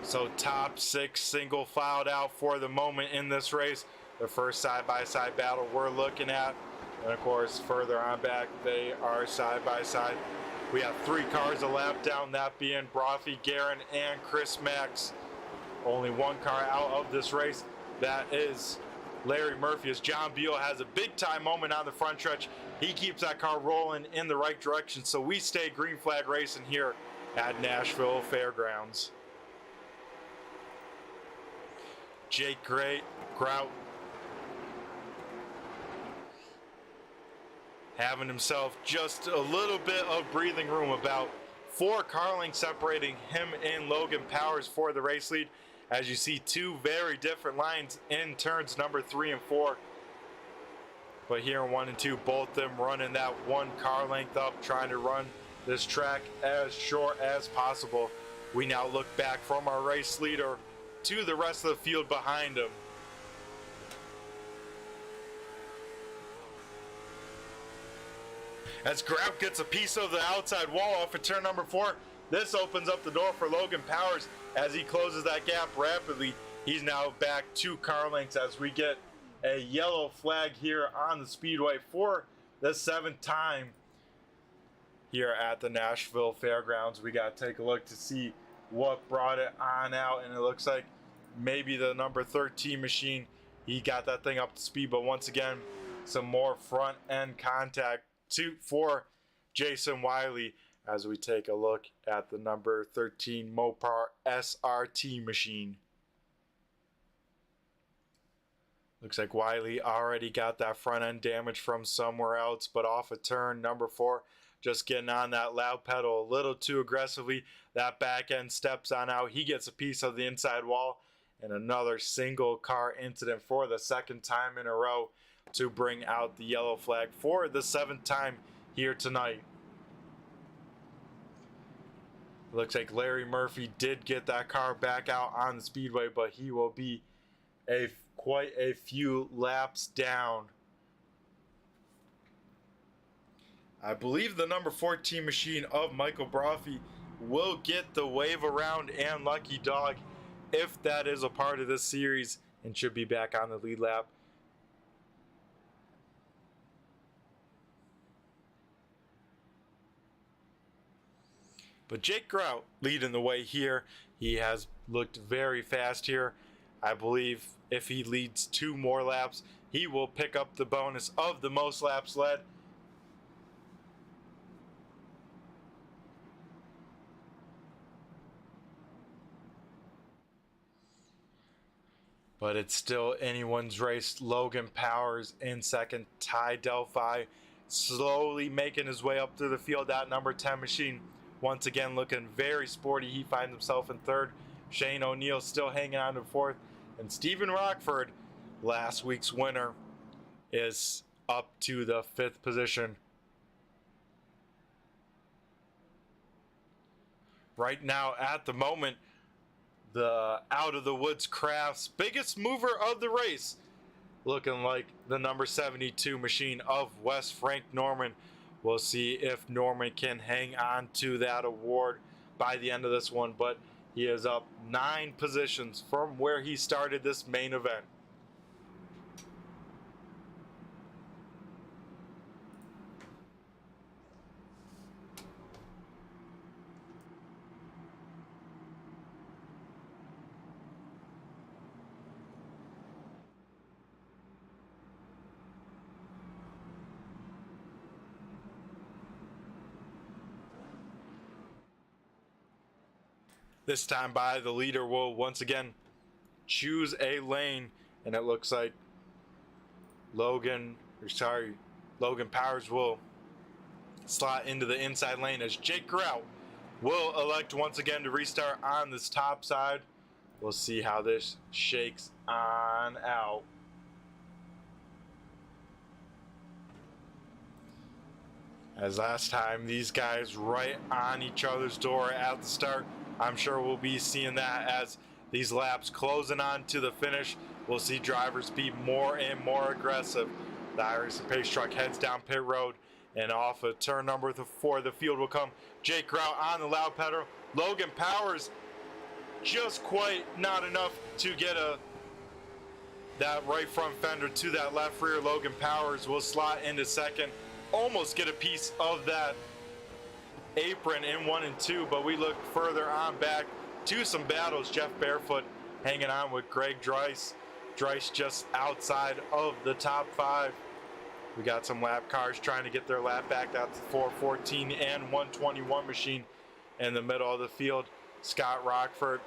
So top 6 single filed out for the moment in this race. The first side-by-side battle we're looking at. And of course, further on back, they are side-by-side. We have 3 cars a lap down, that being Brophy, Guerin, and Chris Max. Only 1 car out of this race. That is Larry Murphy, as John Beal has a big-time moment on the front stretch. He keeps that car rolling in the right direction, so we stay green flag racing here at Nashville Fairgrounds. Jake Grout having himself just a little bit of breathing room, about 4 car lengths separating him and Logan Powers for the race lead. As you see, 2 very different lines in turns number 3 and 4. But here in 1 and 2, both of them running that 1 car length up, trying to run this track as short as possible. We now look back from our race leader to the rest of the field behind him. As Grout gets a piece of the outside wall off at turn number 4, this opens up the door for Logan Powers as he closes that gap rapidly. He's now back 2 car lengths as we get a yellow flag here on the speedway for the 7th time here at the Nashville Fairgrounds. We got to take a look to see what brought it on out, and it looks like maybe the number 13 machine, he got that thing up to speed. But once again, some more front end contact for Jason Wiley as we take a look at the number 13 Mopar SRT machine. Looks like Wiley already got that front end damage from somewhere else, but off of turn number 4, just getting on that loud pedal a little too aggressively. That back end steps on out. He gets a piece of the inside wall, and another single car incident for the 2nd time in a row to bring out the yellow flag for the 7th time here tonight. Looks like Larry Murphy did get that car back out on the speedway, but he will be quite a few laps down. I believe the number 14 machine of Michael Brophy will get the wave around and lucky dog if that is a part of this series, and should be back on the lead lap. But Jake Grout leading the way here. He has looked very fast here. I believe if he leads 2 more laps, he will pick up the bonus of the most laps led. But it's still anyone's race. Logan Powers in second. Ty Delphi slowly making his way up through the field. That number 10 machine once again looking very sporty. He finds himself in third. Shane O'Neill still hanging on to fourth. And Stephen Rockford, last week's winner, is up to the 5th position. Right now, at the moment, the Out of the Woods Crafts biggest mover of the race, looking like the number 72 machine of Wes Frank Norman. We'll see if Norman can hang on to that award by the end of this one, but he is up 9 positions from where he started this main event. This time by, the leader will once again choose a lane, and it looks like Logan Powers will slot into the inside lane as Jake Grout will elect once again to restart on this top side. We'll see how this shakes on out. As last time, these guys right on each other's door at the start. I'm sure we'll be seeing that as these laps closing on to the finish. We'll see drivers be more and more aggressive. The iRacing Pace Truck heads down pit road, and off of turn number 4, the field will come Jake Grout on the loud pedal. Logan Powers just quite not enough to get that right front fender to that left rear. Logan Powers will slot into second, almost get a piece of that apron in 1 and 2, but we look further on back to some battles. Jeff Barefoot hanging on with Greg Driass. Driass just outside of the top 5. We got some lap cars trying to get their lap back. That's the 414 and 121 machine in the middle of the field. Scott Rockford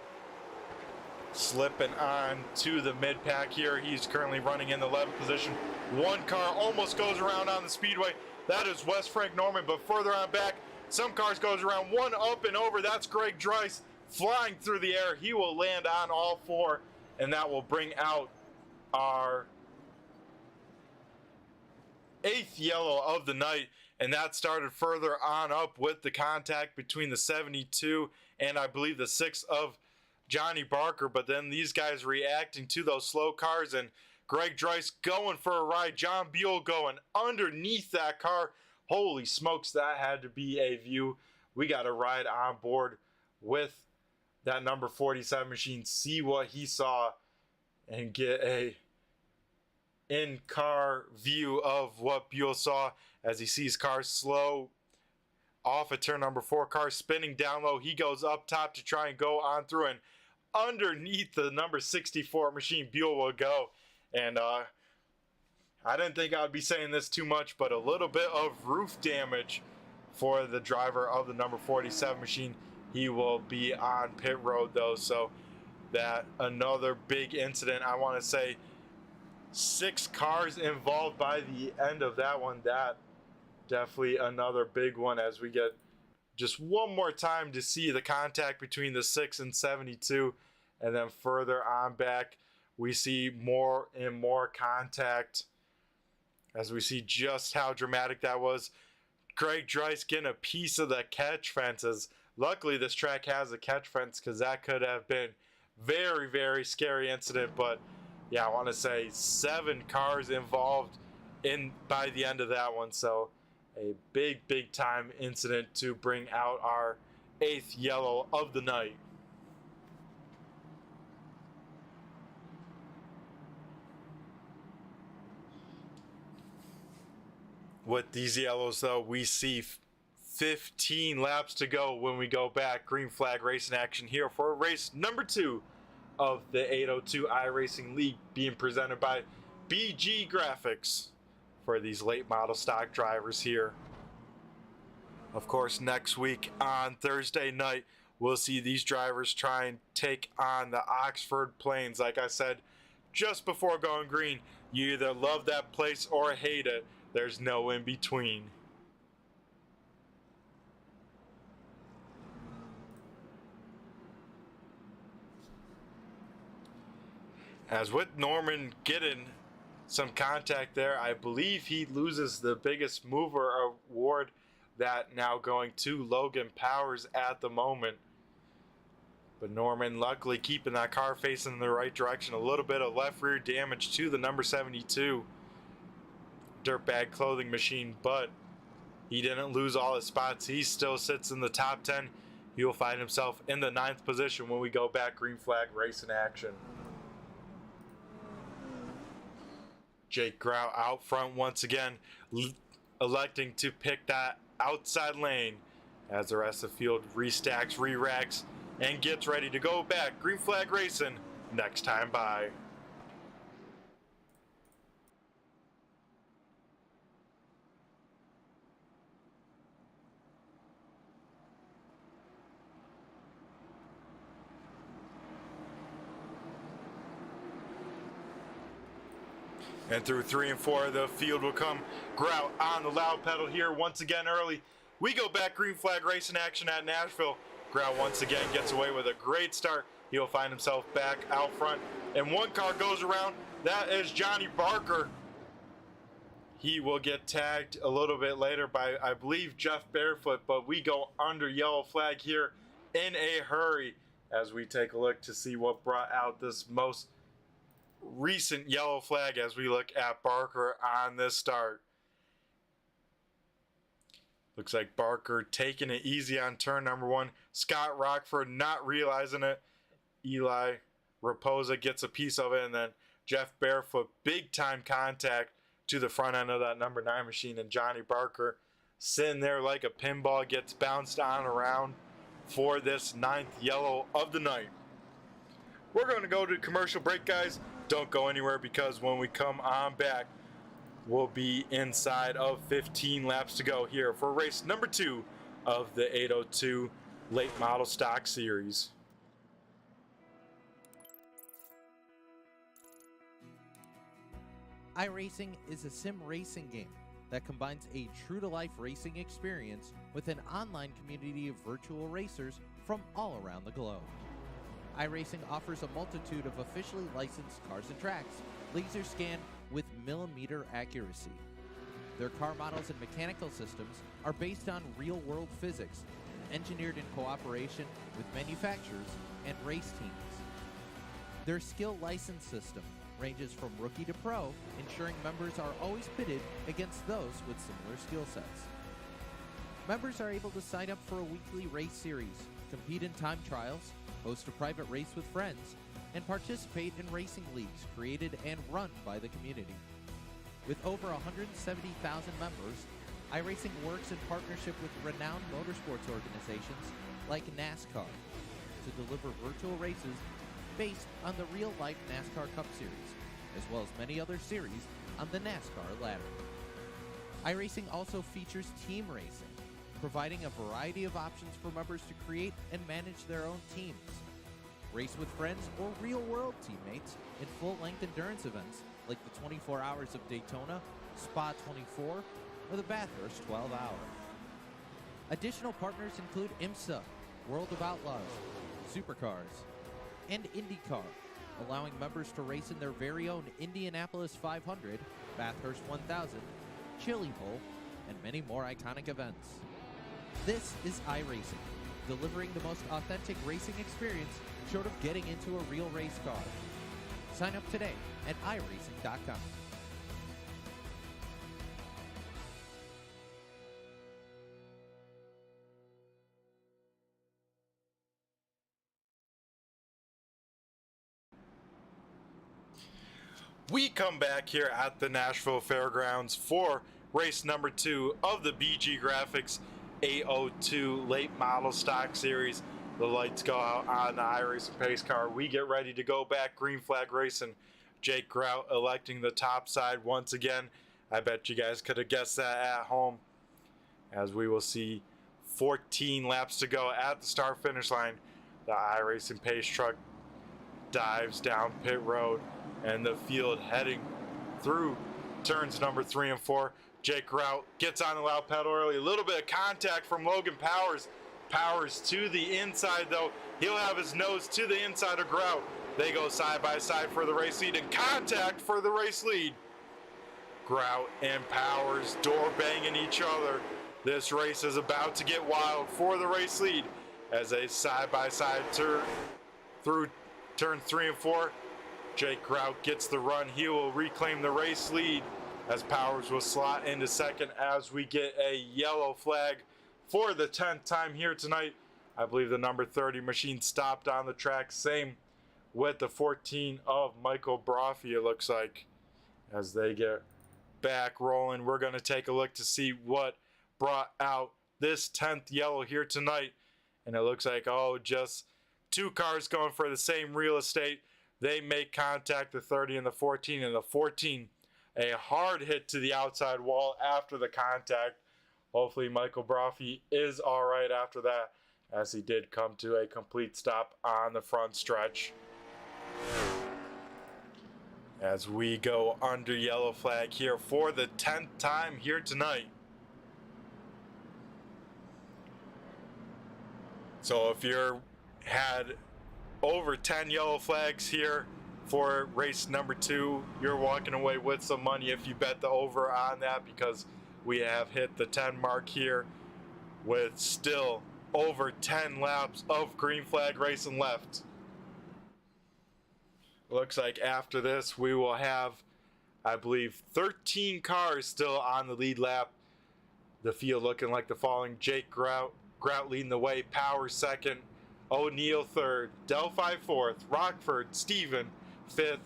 slipping on to the mid pack here. He's currently running in the 11th position. One car almost goes around on the speedway. That is Wes Frank Norman, but further on back, some cars goes around. One up and over. That's Greg Driass flying through the air. He will land on all 4, and that will bring out our 8th yellow of the night, and that started further on up with the contact between the 72 and I believe the 6 of Johnny Barker, but then these guys reacting to those slow cars, and Greg Driass going for a ride. John Buell going underneath that car. Holy smokes, that had to be a view. We got to ride on board with that number 47 machine, see what he saw, and get a in-car view of what Buell saw as he sees cars slow off of turn number 4. Car spinning down low. He goes up top to try and go on through, and underneath the number 64 machine, Buell will go. And I didn't think I would be saying this too much, but a little bit of roof damage for the driver of the number 47 machine. He will be on pit road though, so that another big incident. I want to say 6 cars involved by the end of that one. That definitely another big one as we get just one more time to see the contact between the 6 and 72, and then further on back we see more and more contact as we see just how dramatic that was. Greg Driass getting a piece of the catch fences. Luckily this track has a catch fence, because that could have been very, very scary incident. But yeah, I want to say 7 cars involved by the end of that one, so a big time incident to bring out our 8th yellow of the night. With these yellows though, we see 15 laps to go when we go back. Green flag racing action here for race number 2 of the 802 iRacing League, being presented by BG Graphix for these late model stock drivers here. Of course, next week on Thursday night, we'll see these drivers try and take on the Oxford Plains. Like I said just before going green, you either love that place or hate it. There's no in between. As with Norman getting some contact there, I believe he loses the biggest mover award, that now going to Logan Powers at the moment. But Norman luckily keeping that car facing in the right direction. A little bit of left rear damage to the number 72 dirtbag clothing machine, but he didn't lose all his spots. He still sits in the top 10. He will find himself in the 9th position when we go back green flag racing action. Jake Grout out front once again, electing to pick that outside lane as the rest of the field restacks, re-racks, and gets ready to go back green flag racing next time by. And through 3 and 4, the field will come Grout on the loud pedal here once again early. We go back green flag racing action at Nashville. Grout once again gets away with a great start. He'll find himself back out front. And one car goes around. That is Johnny Barker. He will get tagged a little bit later by, I believe, Jeff Barefoot. But we go under yellow flag here in a hurry as we take a look to see what brought out this most recent yellow flag as we look at Barker on this start. Looks like Barker taking it easy on turn number 1. Scott Rockford not realizing it. Eli Raposa gets a piece of it, and then Jeff Barefoot, big time contact to the front end of that number 9 machine, and Johnny Barker sitting there like a pinball, gets bounced on around for this 9th yellow of the night. We're going to go to commercial break, guys. Don't go anywhere, because when we come on back, we'll be inside of 15 laps to go here for race number 2 of the 802 Late Model Stock Series. iRacing is a sim racing game that combines a true-to-life racing experience with an online community of virtual racers from all around the globe. iRacing offers a multitude of officially licensed cars and tracks, laser scanned with millimeter accuracy. Their car models and mechanical systems are based on real-world physics, engineered in cooperation with manufacturers and race teams. Their skill license system ranges from rookie to pro, ensuring members are always pitted against those with similar skill sets. Members are able to sign up for a weekly race series, compete in time trials, host a private race with friends, and participate in racing leagues created and run by the community. With over 170,000 members, iRacing works in partnership with renowned motorsports organizations like NASCAR to deliver virtual races based on the real-life NASCAR Cup Series, as well as many other series on the NASCAR ladder. iRacing also features team racing, providing a variety of options for members to create and manage their own teams, race with friends or real-world teammates in full-length endurance events like the 24 Hours of Daytona, Spa 24, or the Bathurst 12 Hour. Additional partners include IMSA, World of Outlaws, Supercars, and IndyCar, allowing members to race in their very own Indianapolis 500, Bathurst 1000, Chili Bowl, and many more iconic events. This is iRacing, delivering the most authentic racing experience short of getting into a real race car. Sign up today at iRacing.com. We come back here at the Nashville Fairgrounds for race number 2 of the BG Graphix 802 Late Model Stock Series. The lights go out on the iRacing pace car. We get ready to go back green flag racing. Jake Grout electing the top side once again. I bet you guys could have guessed that at home, as we will see 14 laps to go at the start finish line. The iRacing pace truck dives down pit road, and the field heading through turns number 3 and 4. Jake Grout gets on the loud pedal early. A little bit of contact from Logan Powers. Powers to the inside, though. He'll have his nose to the inside of Grout. They go side by side for the race lead, and contact for the race lead. Grout and Powers door banging each other. This race is about to get wild for the race lead as a side by side turn through turn 3 and 4. Jake Grout gets the run. He will reclaim the race lead as Powers will slot into second as we get a yellow flag for the 10th time here tonight. I believe the number 30 machine stopped on the track. Same with the 14 of Michael Brophy, it looks like. As they get back rolling, we're going to take a look to see what brought out this 10th yellow here tonight. And it looks like, oh, just 2 cars going for the same real estate. They make contact, the 30 and the 14, and the 14 a hard hit to the outside wall after the contact. Hopefully Michael Brophy is all right after that, as he did come to a complete stop on the front stretch. as we go under yellow flag here for the 10th time here tonight. So if you're had over 10 yellow flags here for race number 2, you're walking away with some money if you bet the over on that, because we have hit the 10 mark here with still over 10 laps of green flag racing left. Looks like after this we will have, I believe, 13 cars still on the lead lap. The field looking like the following: Jake Grout leading the way, Power second, O'Neill third, Delphi fourth, Rockford, Steven fifth,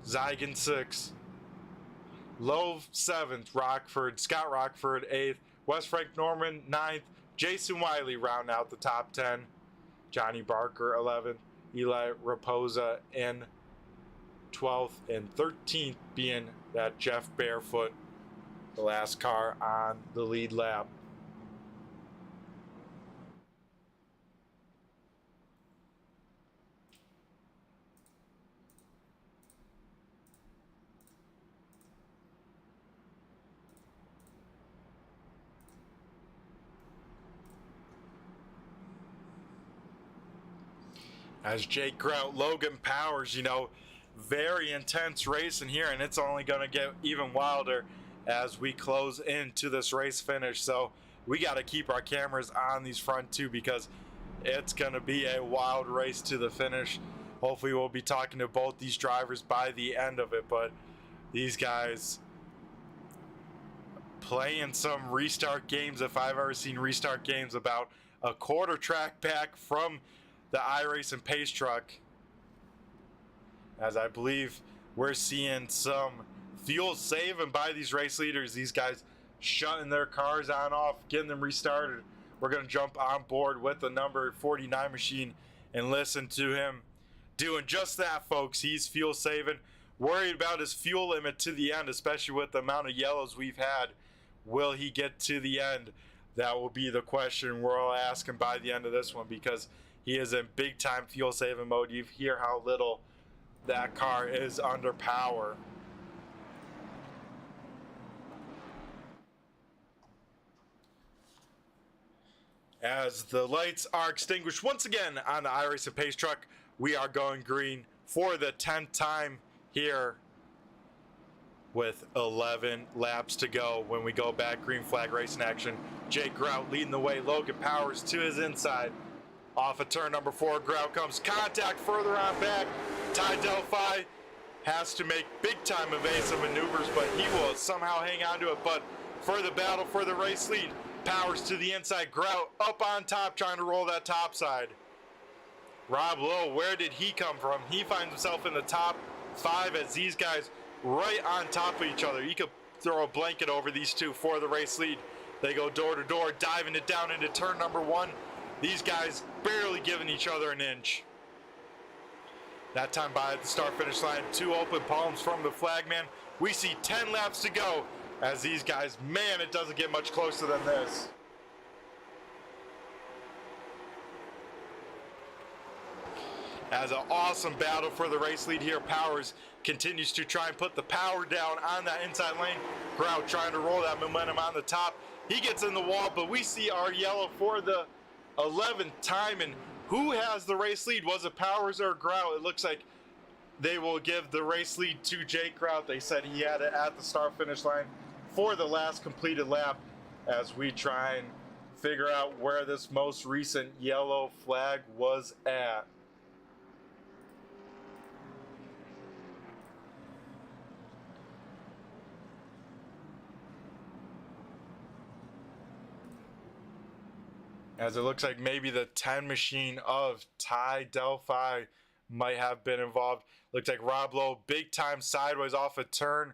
Zygon sixth, Lowe seventh, Scott Rockford eighth, Wes Frank Norman ninth, Jason Wiley round out the top 10, Johnny Barker 11th, Eli Raposa in 12th, and 13th being that Jeff Barefoot, the last car on the lead lap. As Jake Grout, Logan Powers, very intense racing here, and it's only going to get even wilder as we close into this race finish. So we got to keep our cameras on these front two, because it's going to be a wild race to the finish. Hopefully we'll be talking to both these drivers by the end of it, but these guys playing some restart games, if I've ever seen restart games, about a quarter track back from the iRacing pace truck, as I believe we're seeing some fuel saving by these race leaders. These guys shutting their cars on off, getting them restarted. We're going to jump on board with the number 49 machine and listen to him doing just that, folks. He's fuel saving, worried about his fuel limit to the end, especially with the amount of yellows we've had. Will he get to the end? That will be the question we're all asking by the end of this one, because he is in big time fuel saving mode. You hear how little that car is under power. As the lights are extinguished once again on the iRacing pace truck, we are going green for the 10th time here with 11 laps to go when we go back green flag racing action. Jake Grout leading the way, Logan Powers to his inside. Off of turn number 4, Grout comes, contact further on back. Ty Delphi has to make big time evasive maneuvers, but he will somehow hang on to it. But for the battle for the race lead, Powers to the inside, Grout up on top trying to roll that top side. Rob Lowe, where did he come from? He finds himself in the top 5 as these guys right on top of each other. You could throw a blanket over these two for the race lead. They go door to door, diving it down into turn number 1. These guys barely giving each other an inch. That time by the start-finish line, 2 open palms from the flagman. We see 10 laps to go as these guys, man, it doesn't get much closer than this. As an awesome battle for the race lead here, Powers continues to try and put the power down on that inside lane. Grout trying to roll that momentum on the top. He gets in the wall, but we see our yellow for the 11th time. And who has the race lead? Was it Powers or Grout? It looks like they will give the race lead to Jake Grout. They said he had it at the start-finish line for the last completed lap, as we try and figure out where this most recent yellow flag was at. As it looks like maybe the 10 machine of Ty Delphi might have been involved. Looks like Rob Lowe big time sideways off of turn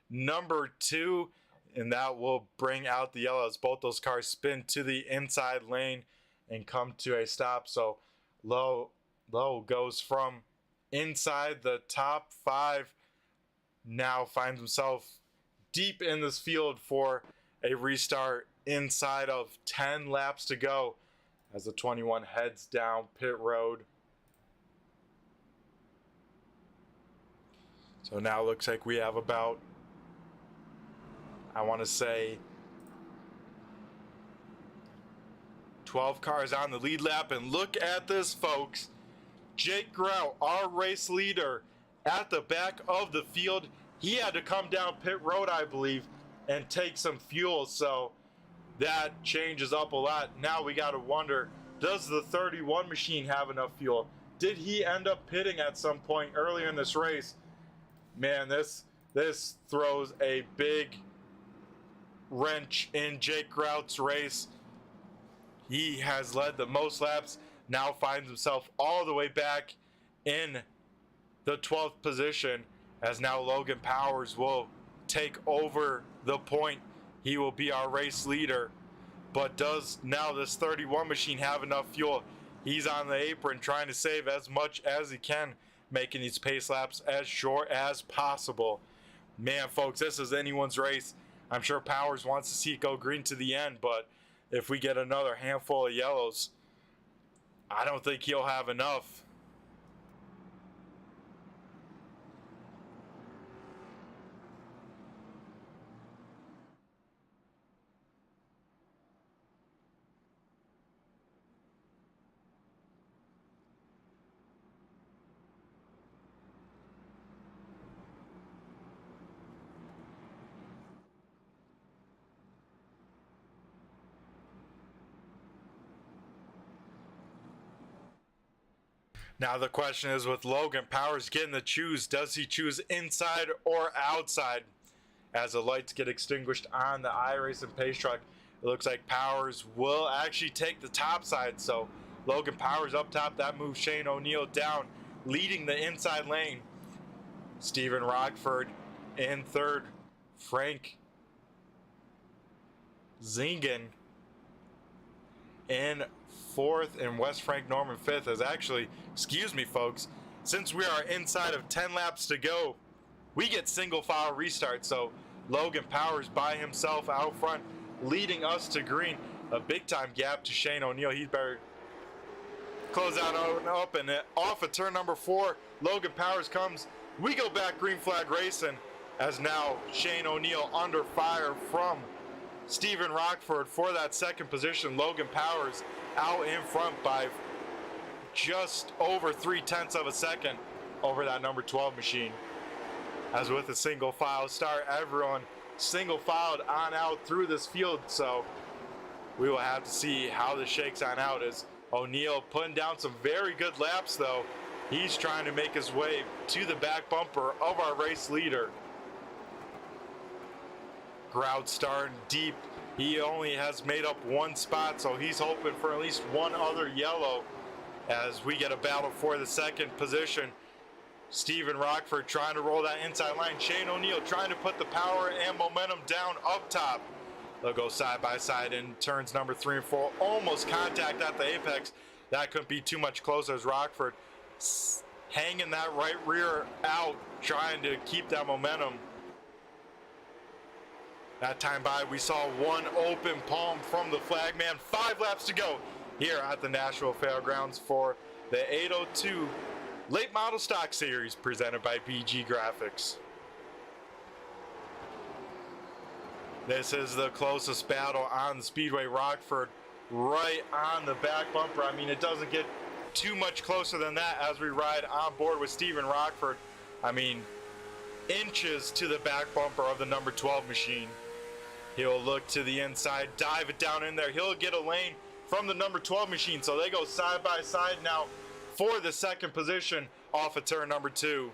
number 2, and that will bring out the yellows. Both those cars spin to the inside lane and come to a stop. So Lowe goes from inside the top 5, now finds himself deep in this field for a restart inside of 10 laps to go as the 21 heads down pit road. So now it looks like we have about, I want to say, 12 cars on the lead lap. And look at this, folks. Jake Grout, our race leader, at the back of the field. He had to come down pit road, I believe, and take some fuel. So that changes up a lot. Now we got to wonder, does the 31 machine have enough fuel? Did he end up pitting at some point earlier in this race? Man, this throws a big wrench in Jake Grout's race. He has led the most laps, now finds himself all the way back in the 12th position, as now Logan Powers will take over the point. He will be our race leader. But does now this 31 machine have enough fuel? He's on the apron trying to save as much as he can, making these pace laps as short as possible. Man, folks, this is anyone's race. I'm sure Powers wants to see it go green to the end, but if we get another handful of yellows, I don't think he'll have enough. Now the question is, with Logan Powers getting to choose, does he choose inside or outside? As the lights get extinguished on the iRacing pace truck, it looks like Powers will actually take the top side. So Logan Powers up top, that moves Shane O'Neill down, leading the inside lane. Steven Rockford in third. Frank Zingen in fourth, and West Frank Norman fifth. Is actually, excuse me folks, since we are inside of 10 laps to go, we get single file restart. So Logan Powers by himself out front, leading us to green. A big time gap to Shane O'Neill. He's better close out up and off of turn number 4. Logan Powers comes. We go back green flag racing, as now Shane O'Neill under fire from Steven Rockford for that second position. Logan Powers out in front by just over 0.3 of a second over that number 12 machine. As with a single file start, everyone single filed on out through this field. So we will have to see how this shakes on out. As O'Neill putting down some very good laps, though. He's trying to make his way to the back bumper of our race leader. Grout starting deep. He only has made up one spot, so he's hoping for at least one other yellow as we get a battle for the second position. Steven Rockford trying to roll that inside line. Shane O'Neill trying to put the power and momentum down up top. They'll go side by side in turns number 3 and 4. Almost contact at the apex. That couldn't be too much closer as Rockford hanging that right rear out, trying to keep that momentum. That time by, we saw one open palm from the flagman. 5 laps to go here at the Nashville Fairgrounds for the 802 Late Model Stock Series presented by BG Graphix. This is the closest battle on the Speedway. Rockford right on the back bumper. I mean, it doesn't get too much closer than that as we ride on board with Steven Rockford. I mean, inches to the back bumper of the number 12 machine. He'll look to the inside, dive it down in there. He'll get a lane from the number 12 machine. So they go side by side now for the second position off of turn number 2.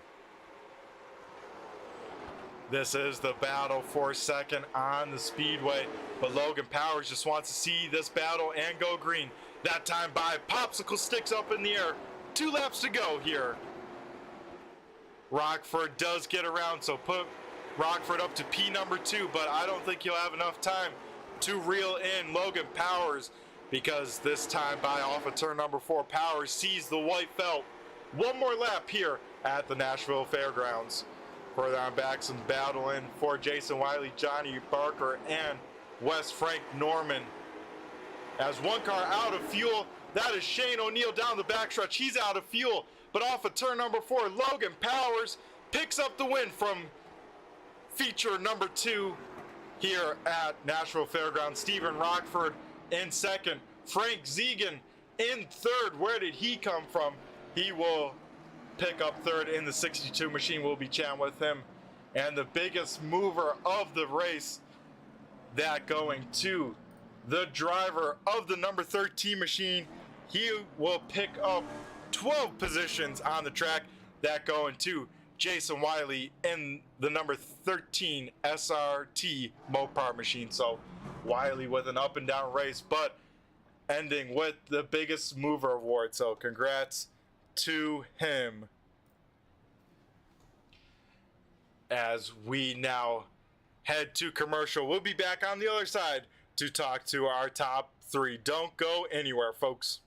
This is the battle for second on the speedway, but Logan Powers just wants to see this battle and go green. That time by, popsicle sticks up in the air. 2 laps to go here. Rockford does get around, so put Rockford up to P number 2, but I don't think he'll have enough time to reel in Logan Powers, because this time by off of turn number 4, Powers sees the white felt. One more lap here at the Nashville Fairgrounds. Further on back, some battling for Jason Wiley, Johnny Barker, and Wes Frank Norman. As one car out of fuel, that is Shane O'Neill down the backstretch. He's out of fuel, but off of turn number 4, Logan Powers picks up the win from feature number 2 here at Nashville Fairgrounds. Stephen Rockford in second. Frank Zegan in third. Where did he come from? He will pick up third in the 62 machine. We'll be chatting with him. And the biggest mover of the race, that going to the driver of the number 13 machine. He will pick up 12 positions on the track. That going to Jason Wiley in the number 13 SRT Mopar machine. So Wiley with an up and down race, but ending with the biggest mover award. So congrats to him. As we now head to commercial, we'll be back on the other side to talk to our top 3. Don't go anywhere, folks.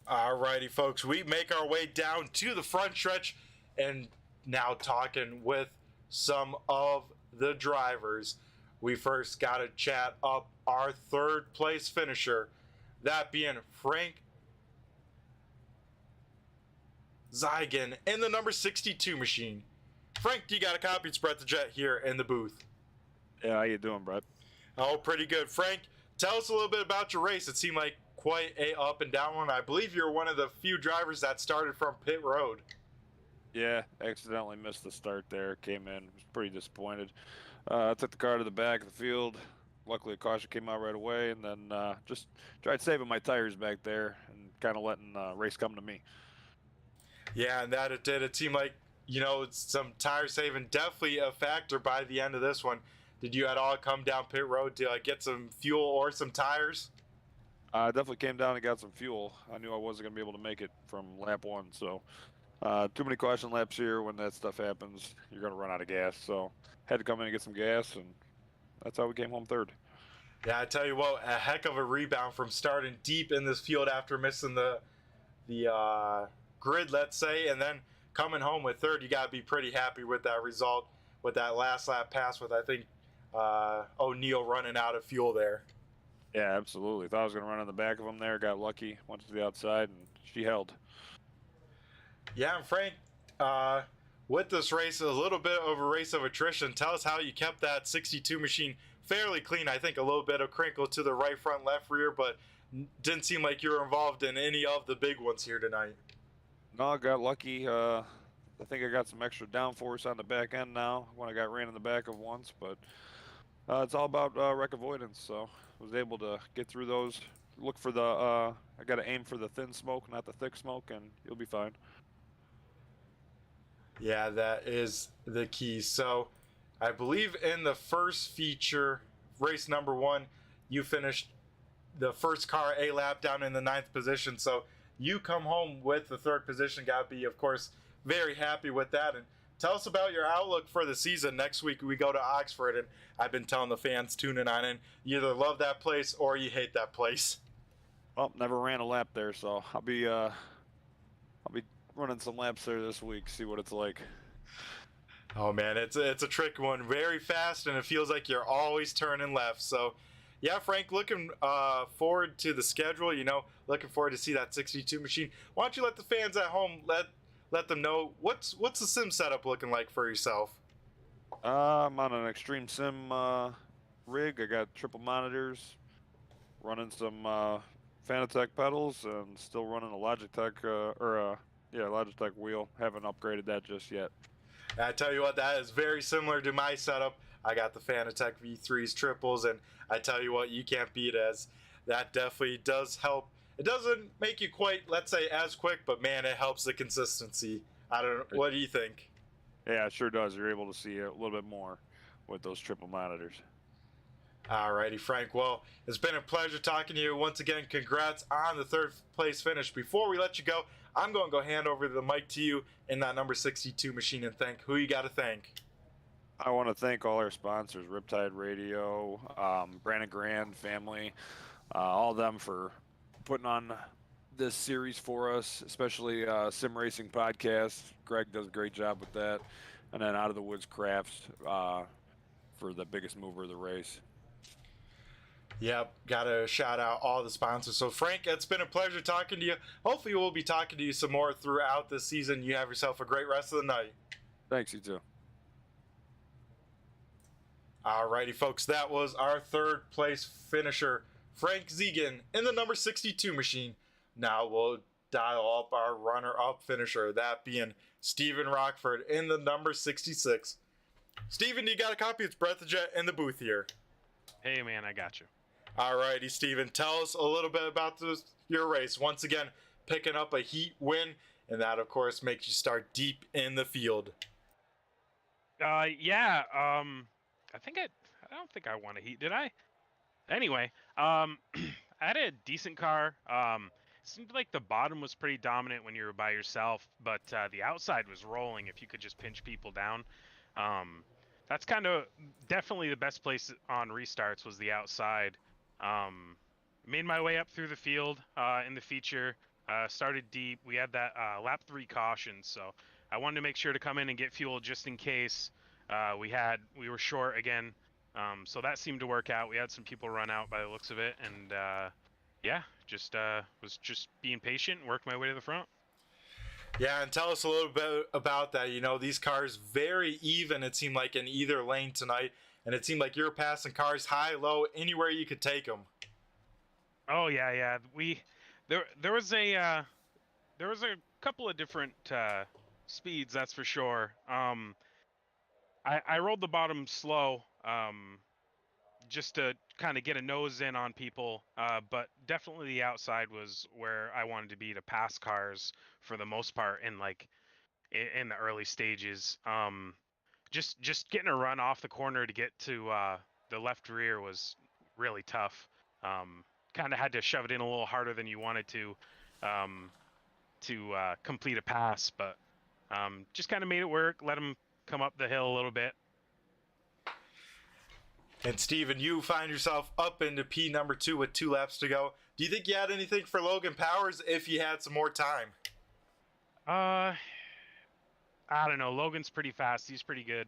Alrighty, folks, we make our way down to the front stretch and now talking with some of the drivers. We first got to chat up our third place finisher, that being Frank Zygan in the number 62 machine. Frank, you got a copy? It's Brett the Jet here in the booth. Yeah, how you doing, Brett? Oh, pretty good. Frank, tell us a little bit about your race. It seemed like quite a up and down one. I believe you're one of the few drivers that started from pit road. Yeah, accidentally missed the start there. Came in, was pretty disappointed. I took the car to the back of the field. Luckily, a caution came out right away, and then just tried saving my tires back there and kind of letting the race come to me. Yeah, and that it did. It seemed like, you know, some tire saving definitely a factor by the end of this one. Did you at all come down pit road to get some fuel or some tires? I definitely came down and got some fuel. I knew I wasn't going to be able to make it from lap 1, so too many caution laps here. When that stuff happens, you're going to run out of gas, so had to come in and get some gas, and that's how we came home third. Yeah, I tell you what, a heck of a rebound from starting deep in this field after missing the grid, let's say, and then coming home with third. You got to be pretty happy with that result, with that last lap pass with, I think, O'Neal running out of fuel there. Yeah, absolutely. Thought I was going to run on the back of him there. Got lucky. Went to the outside, and she held. Yeah, and Frank, with this race, a little bit of a race of attrition. Tell us how you kept that 62 machine fairly clean. I think a little bit of crinkle to the right front, left rear, but didn't seem like you were involved in any of the big ones here tonight. No, I got lucky. I think I got some extra downforce on the back end now when I got ran in the back of once, but it's all about wreck avoidance, so was able to get through those. Look for the, I got to aim for the thin smoke, not the thick smoke, and you'll be fine. Yeah, that is the key. So I believe in the first feature, race number 1, you finished the first car a lap down in the 9th position. So you come home with the 3rd position. Got to be, of course, very happy with that. And tell us about your outlook for the season. Next week we go to Oxford, and I've been telling the fans tuning on in, you either love that place or you hate that place. Well, never ran a lap there, so I'll be running some laps there this week, see what it's like. Oh man, it's a tricky one. Very fast, and it feels like you're always turning left. So yeah, Frank, looking forward to the schedule. You know, looking forward to see that 62 machine. Why don't you let the fans at home let them know what's the sim setup looking like for yourself? I'm on an extreme sim rig. I got triple monitors, running some Fanatec pedals, and still running a Logitech Logitech wheel. Haven't upgraded that just yet. I tell you what, that is very similar to my setup. I got the Fanatec V3s triples, and I tell you what, you can't beat it, as that definitely does help. It doesn't make you quite, let's say, as quick, but man, it helps the consistency. I don't know. What do you think? Yeah, it sure does. You're able to see a little bit more with those triple monitors. Alrighty, Frank. Well, it's been a pleasure talking to you. Once again, congrats on the third place finish. Before we let you go, I'm going to go hand over the mic to you in that number 62 machine and thank who you got to thank. I want to thank all our sponsors, Riptide Radio, Brandon Grand family, all of them for putting on this series for us, especially Sim Racing Podcast. Greg does a great job with that. And then Out of the Woods Crafts for the biggest mover of the race. Yep, got to shout out all the sponsors. So, Frank, it's been a pleasure talking to you. Hopefully, we'll be talking to you some more throughout the season. You have yourself a great rest of the night. Thanks, you too. Alrighty, folks, that was our third place finisher, Frank Zegan, in the number 62 machine. Now we'll dial up our runner-up finisher, that being Steven Rockford in the number 66. Steven, you got a copy? It's Breath of Jet in the booth here. Hey, man, I got you. Alrighty, Steven, tell us a little bit about your race. Once again, picking up a heat win, and that, of course, makes you start deep in the field. Yeah, I don't think I won a heat, did I? Anyway, I had a decent car. Seemed like the bottom was pretty dominant when you were by yourself, but the outside was rolling if you could just pinch people down. That's kind of definitely the best place on restarts was the outside. Made my way up through the field in the feature, started deep. We had that lap 3 caution, so I wanted to make sure to come in and get fuel just in case we were short again. So that seemed to work out. We had some people run out by the looks of it, and yeah, was just being patient and worked my way to the front. Yeah, and tell us a little bit about that. You know, these cars very even, it seemed like, in either lane tonight, and it seemed like you were passing cars high, low, anywhere you could take them. Oh yeah. There was a couple of different speeds, that's for sure. I rolled the bottom slow, just to kind of get a nose in on people, but definitely the outside was where I wanted to be to pass cars for the most part in the early stages. Just getting a run off the corner to get to the left rear was really tough. Kind of had to shove it in a little harder than you wanted to complete a pass, but just kind of made it work, let him come up the hill a little bit. And Steven, you find yourself up into P number 2 with 2 laps to go. Do you think you had anything for Logan Powers if you had some more time? I don't know. Logan's pretty fast. He's pretty good.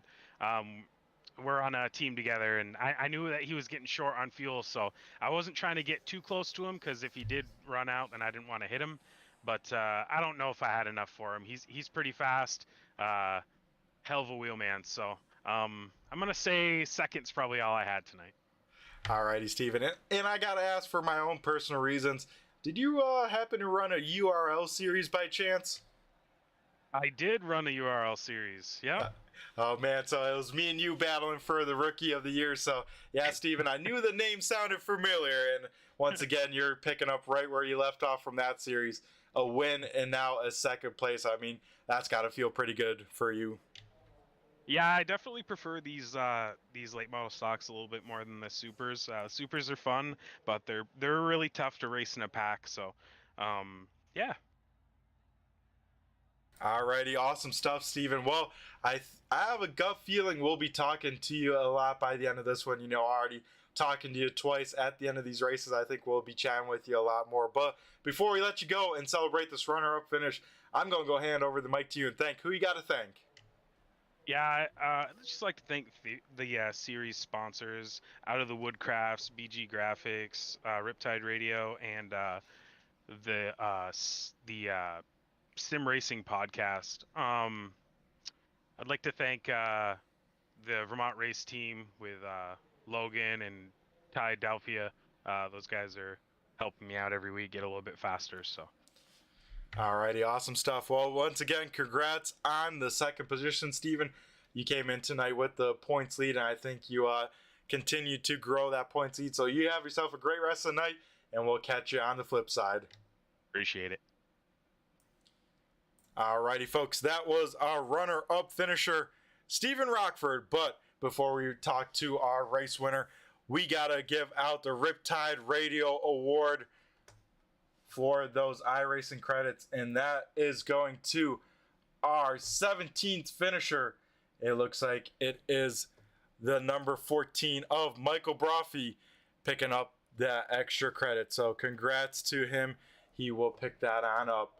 We're on a team together, and I knew that he was getting short on fuel, so I wasn't trying to get too close to him, because if he did run out, then I didn't want to hit him. But I don't know if I had enough for him. He's pretty fast. Hell of a wheelman, so I'm going to say second's probably all I had tonight. Alrighty, Steven. And I got to ask, for my own personal reasons, did you happen to run a URL series by chance? I did run a URL series, yeah. Oh, man, so it was me and you battling for the Rookie of the Year. So, yeah, Steven, I knew the name sounded familiar. And once again, you're picking up right where you left off from that series. A win and now a second place. I mean, that's got to feel pretty good for you. Yeah, I definitely prefer these late model stocks a little bit more than the supers. Supers are fun, but they're really tough to race in a pack. So, yeah. Alrighty, awesome stuff, Steven. Well, I have a gut feeling we'll be talking to you a lot by the end of this one. You know, already talking to you twice at the end of these races. I think we'll be chatting with you a lot more. But before we let you go and celebrate this runner-up finish, I'm going to go hand over the mic to you and thank who you got to thank. Yeah, I'd just like to thank the series sponsors, Out of the Wood Crafts, BG Graphix, Riptide Radio, and the Sim Racing Podcast. I'd like to thank the Vermont Race Team with Logan and Ty Delphia. Those guys are helping me out every week get a little bit faster. So. Alrighty, awesome stuff. Well, once again, congrats on the second position, Steven. you came in tonight with the points lead, and I think you continue to grow that points lead. So you have yourself a great rest of the night, and we'll catch you on the flip side. Appreciate it. Alrighty, folks, that was our runner-up finisher, Stephen Rockford. But before we talk to our race winner, we gotta give out the Riptide Radio Award for those iRacing credits, and that is going to our 17th finisher. It looks like it is the number 14 of Michael Brophy picking up that extra credit. So congrats to him. He will pick that on up.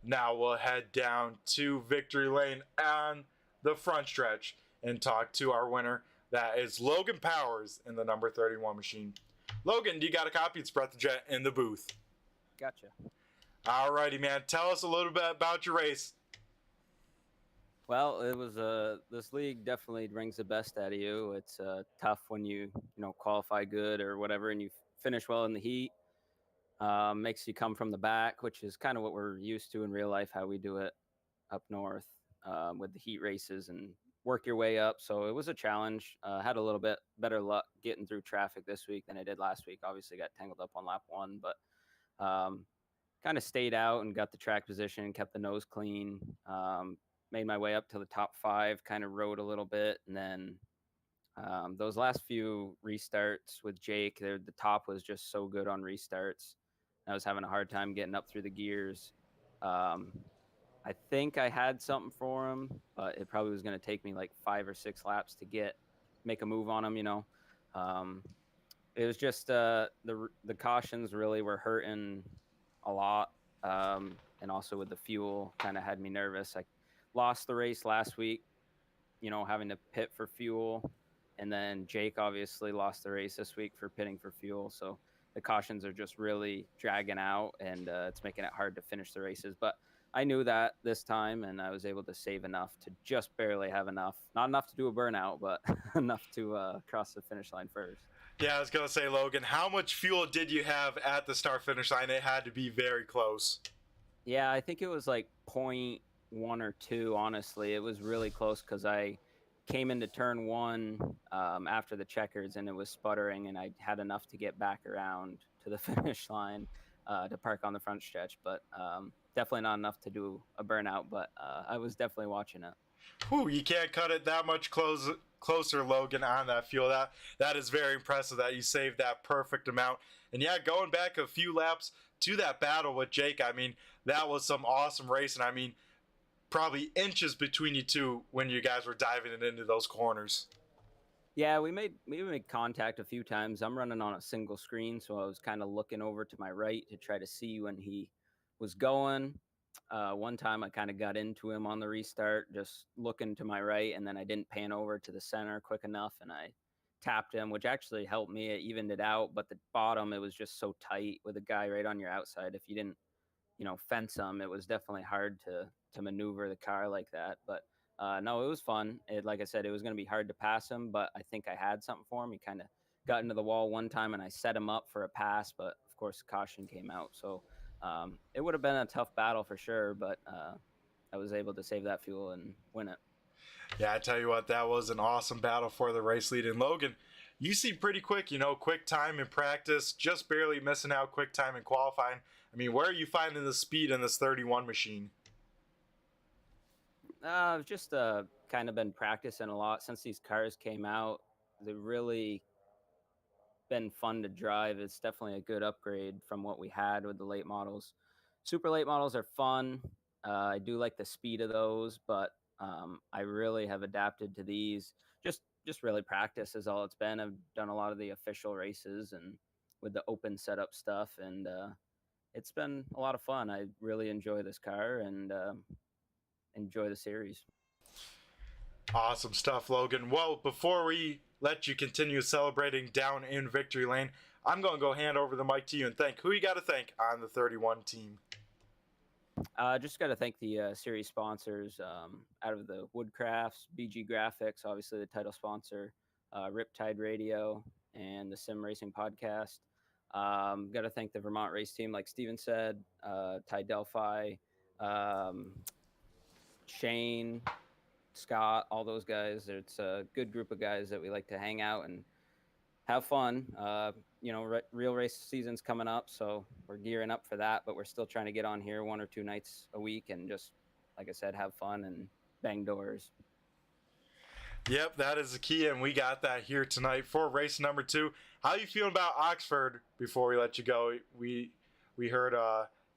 Now we'll head down to Victory Lane on the front stretch and talk to our winner. That is Logan Powers in the number 31 machine. Logan, do you got a copy? It's Brett the Jet in the booth. Gotcha. Alrighty, man. Tell us a little bit about your race. Well, it was this league definitely brings the best out of you. It's tough when you qualify good or whatever, and you finish well in the heat. Makes you come from the back, which is kind of what we're used to in real life, how we do it up north with the heat races and work your way up. So it was a challenge. Had a little bit better luck getting through traffic this week than I did last week. Obviously got tangled up on lap 1, but kind of stayed out and got the track position, kept the nose clean, made my way up to the top 5, kind of rode a little bit. And then those last few restarts with Jake, the top was just so good on restarts. I was having a hard time getting up through the gears. I think I had something for him, but it probably was going to take me like 5 or 6 laps to make a move on him, It was just the cautions really were hurting a lot, and also with the fuel kind of had me nervous. I lost the race last week, having to pit for fuel, and then Jake obviously lost the race this week for pitting for fuel. So the cautions are just really dragging out, and it's making it hard to finish the races. But I knew that this time, and I was able to save enough to just barely have enough. Not enough to do a burnout, but enough to cross the finish line first. Yeah, I was going to say, Logan, how much fuel did you have at the start-finish line? It had to be very close. Yeah, I think it was like 0.1 or 2, honestly. It was really close because I came into turn 1 after the checkers, and it was sputtering, and I had enough to get back around to the finish line to park on the front stretch. But definitely not enough to do a burnout, but I was definitely watching it. Whew, you can't cut it that much closer, Logan, on that fuel. That is very impressive that you saved that perfect amount. And yeah, going back a few laps to that battle with Jake, I mean, that was some awesome racing. I mean, probably inches between you two when you guys were diving it into those corners. Yeah, we made contact a few times. I'm running on a single screen, so I was kind of looking over to my right to try to see when he was going. One time I kind of got into him on the restart, just looking to my right, and then I didn't pan over to the center quick enough, and I tapped him, which actually helped me. It evened it out, but the bottom, it was just so tight with a guy right on your outside. If you didn't, fence him, it was definitely hard to maneuver the car like that. But no, it was fun. Like I said, it was going to be hard to pass him, but I think I had something for him. He kind of got into the wall one time, and I set him up for a pass, but of course, caution came out. So it would have been a tough battle for sure, but I was able to save that fuel and win it. Yeah, I tell you what, that was an awesome battle for the race lead. And Logan, you seem pretty quick, quick time in practice, just barely missing out quick time in qualifying. I mean, where are you finding the speed in this 31 machine? I've just kind of been practicing a lot since these cars came out. They've really been fun to drive. It's definitely a good upgrade from what we had with the late models. Super late models are fun. I do like the speed of those, but I really have adapted to these. Just really practice is all it's been. I've done a lot of the official races and with the open setup stuff, and it's been a lot of fun. I really enjoy this car and enjoy the series. Awesome stuff, Logan. Well, before we let you continue celebrating down in Victory Lane, I'm going to go hand over the mic to you and thank who you got to thank on the 31 team. Just got to thank the series sponsors out of the Woodcrafts, BG Graphix, obviously the title sponsor, Riptide Radio, and the Sim Racing Podcast. Got to thank the Vermont race team, like Steven said, Ty Delphi, Shane, Scott, all those guys. It's a good group of guys that we like to hang out and have fun. Real race season's coming up, so we're gearing up for that, but we're still trying to get on here 1 or 2 nights a week and just, like I said, have fun and bang doors. Yep, that is the key, and we got that here tonight for race number 2. How you feeling about Oxford before we let you go? We heard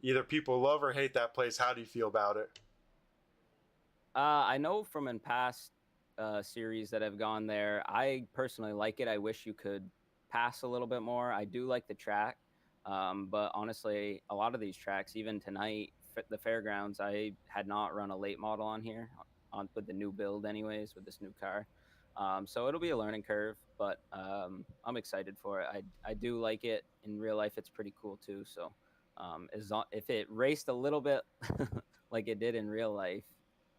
either people love or hate that place. How do you feel about it? I know from in past series that have gone there, I personally like it. I wish you could pass a little bit more. I do like the track, but honestly, a lot of these tracks, even tonight, the Fairgrounds, I had not run a late model on here. With the new build anyways, with this new car. So it'll be a learning curve, but I'm excited for it. I do like it. In real life, it's pretty cool too. So if it raced a little bit like it did in real life,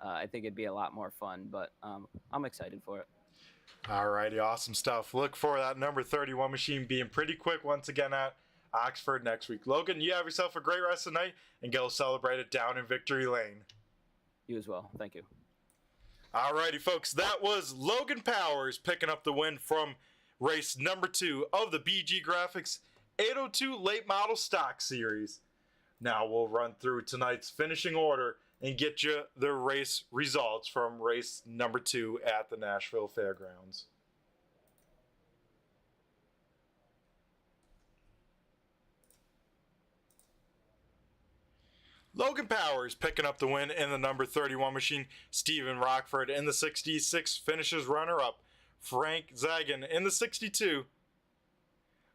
I think it'd be a lot more fun, but I'm excited for it. Alrighty, awesome stuff. Look for that number 31 machine being pretty quick once again at Oxford next week. Logan, you have yourself a great rest of the night, and go celebrate it down in Victory Lane. You as well. Thank you. Alrighty, folks, that was Logan Powers picking up the win from race number 2 of the BG Graphix 802 Late Model Stock Series. Now we'll run through tonight's finishing order and get you the race results from race number 2 at the Nashville Fairgrounds. Logan Powers picking up the win in the number 31 machine. Steven Rockford in the 66 finishes runner-up. Frank Zagan in the 62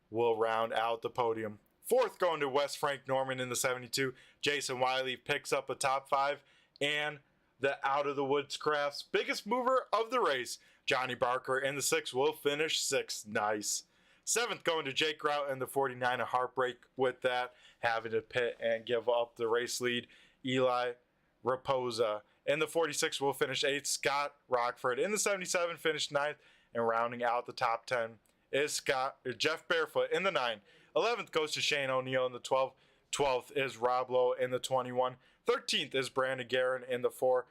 will round out the podium. 4th going to West Frank Norman in the 72. Jason Wiley picks up a top 5. And the Out of the Woods Crafts biggest mover of the race, Johnny Barker in the 6 will finish 6th. Nice. 7th going to Jake Grout in the 49. A heartbreak with that, having to pit and give up the race lead. Eli Raposa in the 46 will finish 8th. Scott Rockford in the 77 finished 9th. And rounding out the top 10 is Jeff Barefoot in the 9. 11th goes to Shane O'Neill in the 12. 12th is Rob Lowe in the 21. 13th is Brandon Guerin in the 4.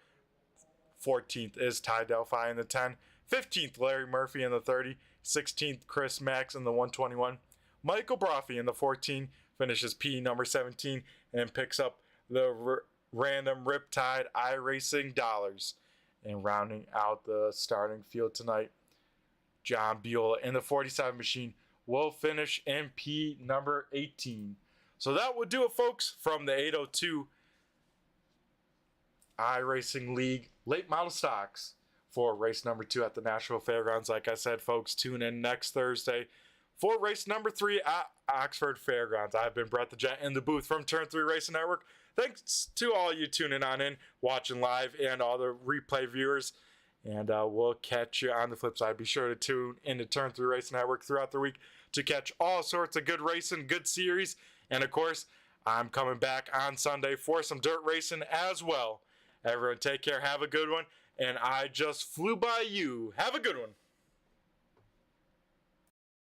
14th is Ty Delphi in the 10. 15th, Larry Murphy in the 30. 16th, Chris Max in the 121. Michael Brophy in the 14 finishes P number 17 and picks up the random Riptide iRacing dollars. And rounding out the starting field tonight, John Buell in the 47 machine will finish in P number 18. So that would do it, folks, from the 802 iRacing League Late Model Stocks for race number 2 at the Nashville Fairgrounds. Like I said, folks, tune in next Thursday for race number 3 at Oxford Fairgrounds. I've been Brett the Jet in the booth from Turn 3 Racing Network. Thanks to all you tuning on in, watching live, and all the replay viewers. And we'll catch you on the flip side. Be sure to tune into Turn 3 Racing Network throughout the week to catch all sorts of good racing, good series. And, of course, I'm coming back on Sunday for some dirt racing as well. Everyone take care. Have a good one. And I just flew by you. Have a good one.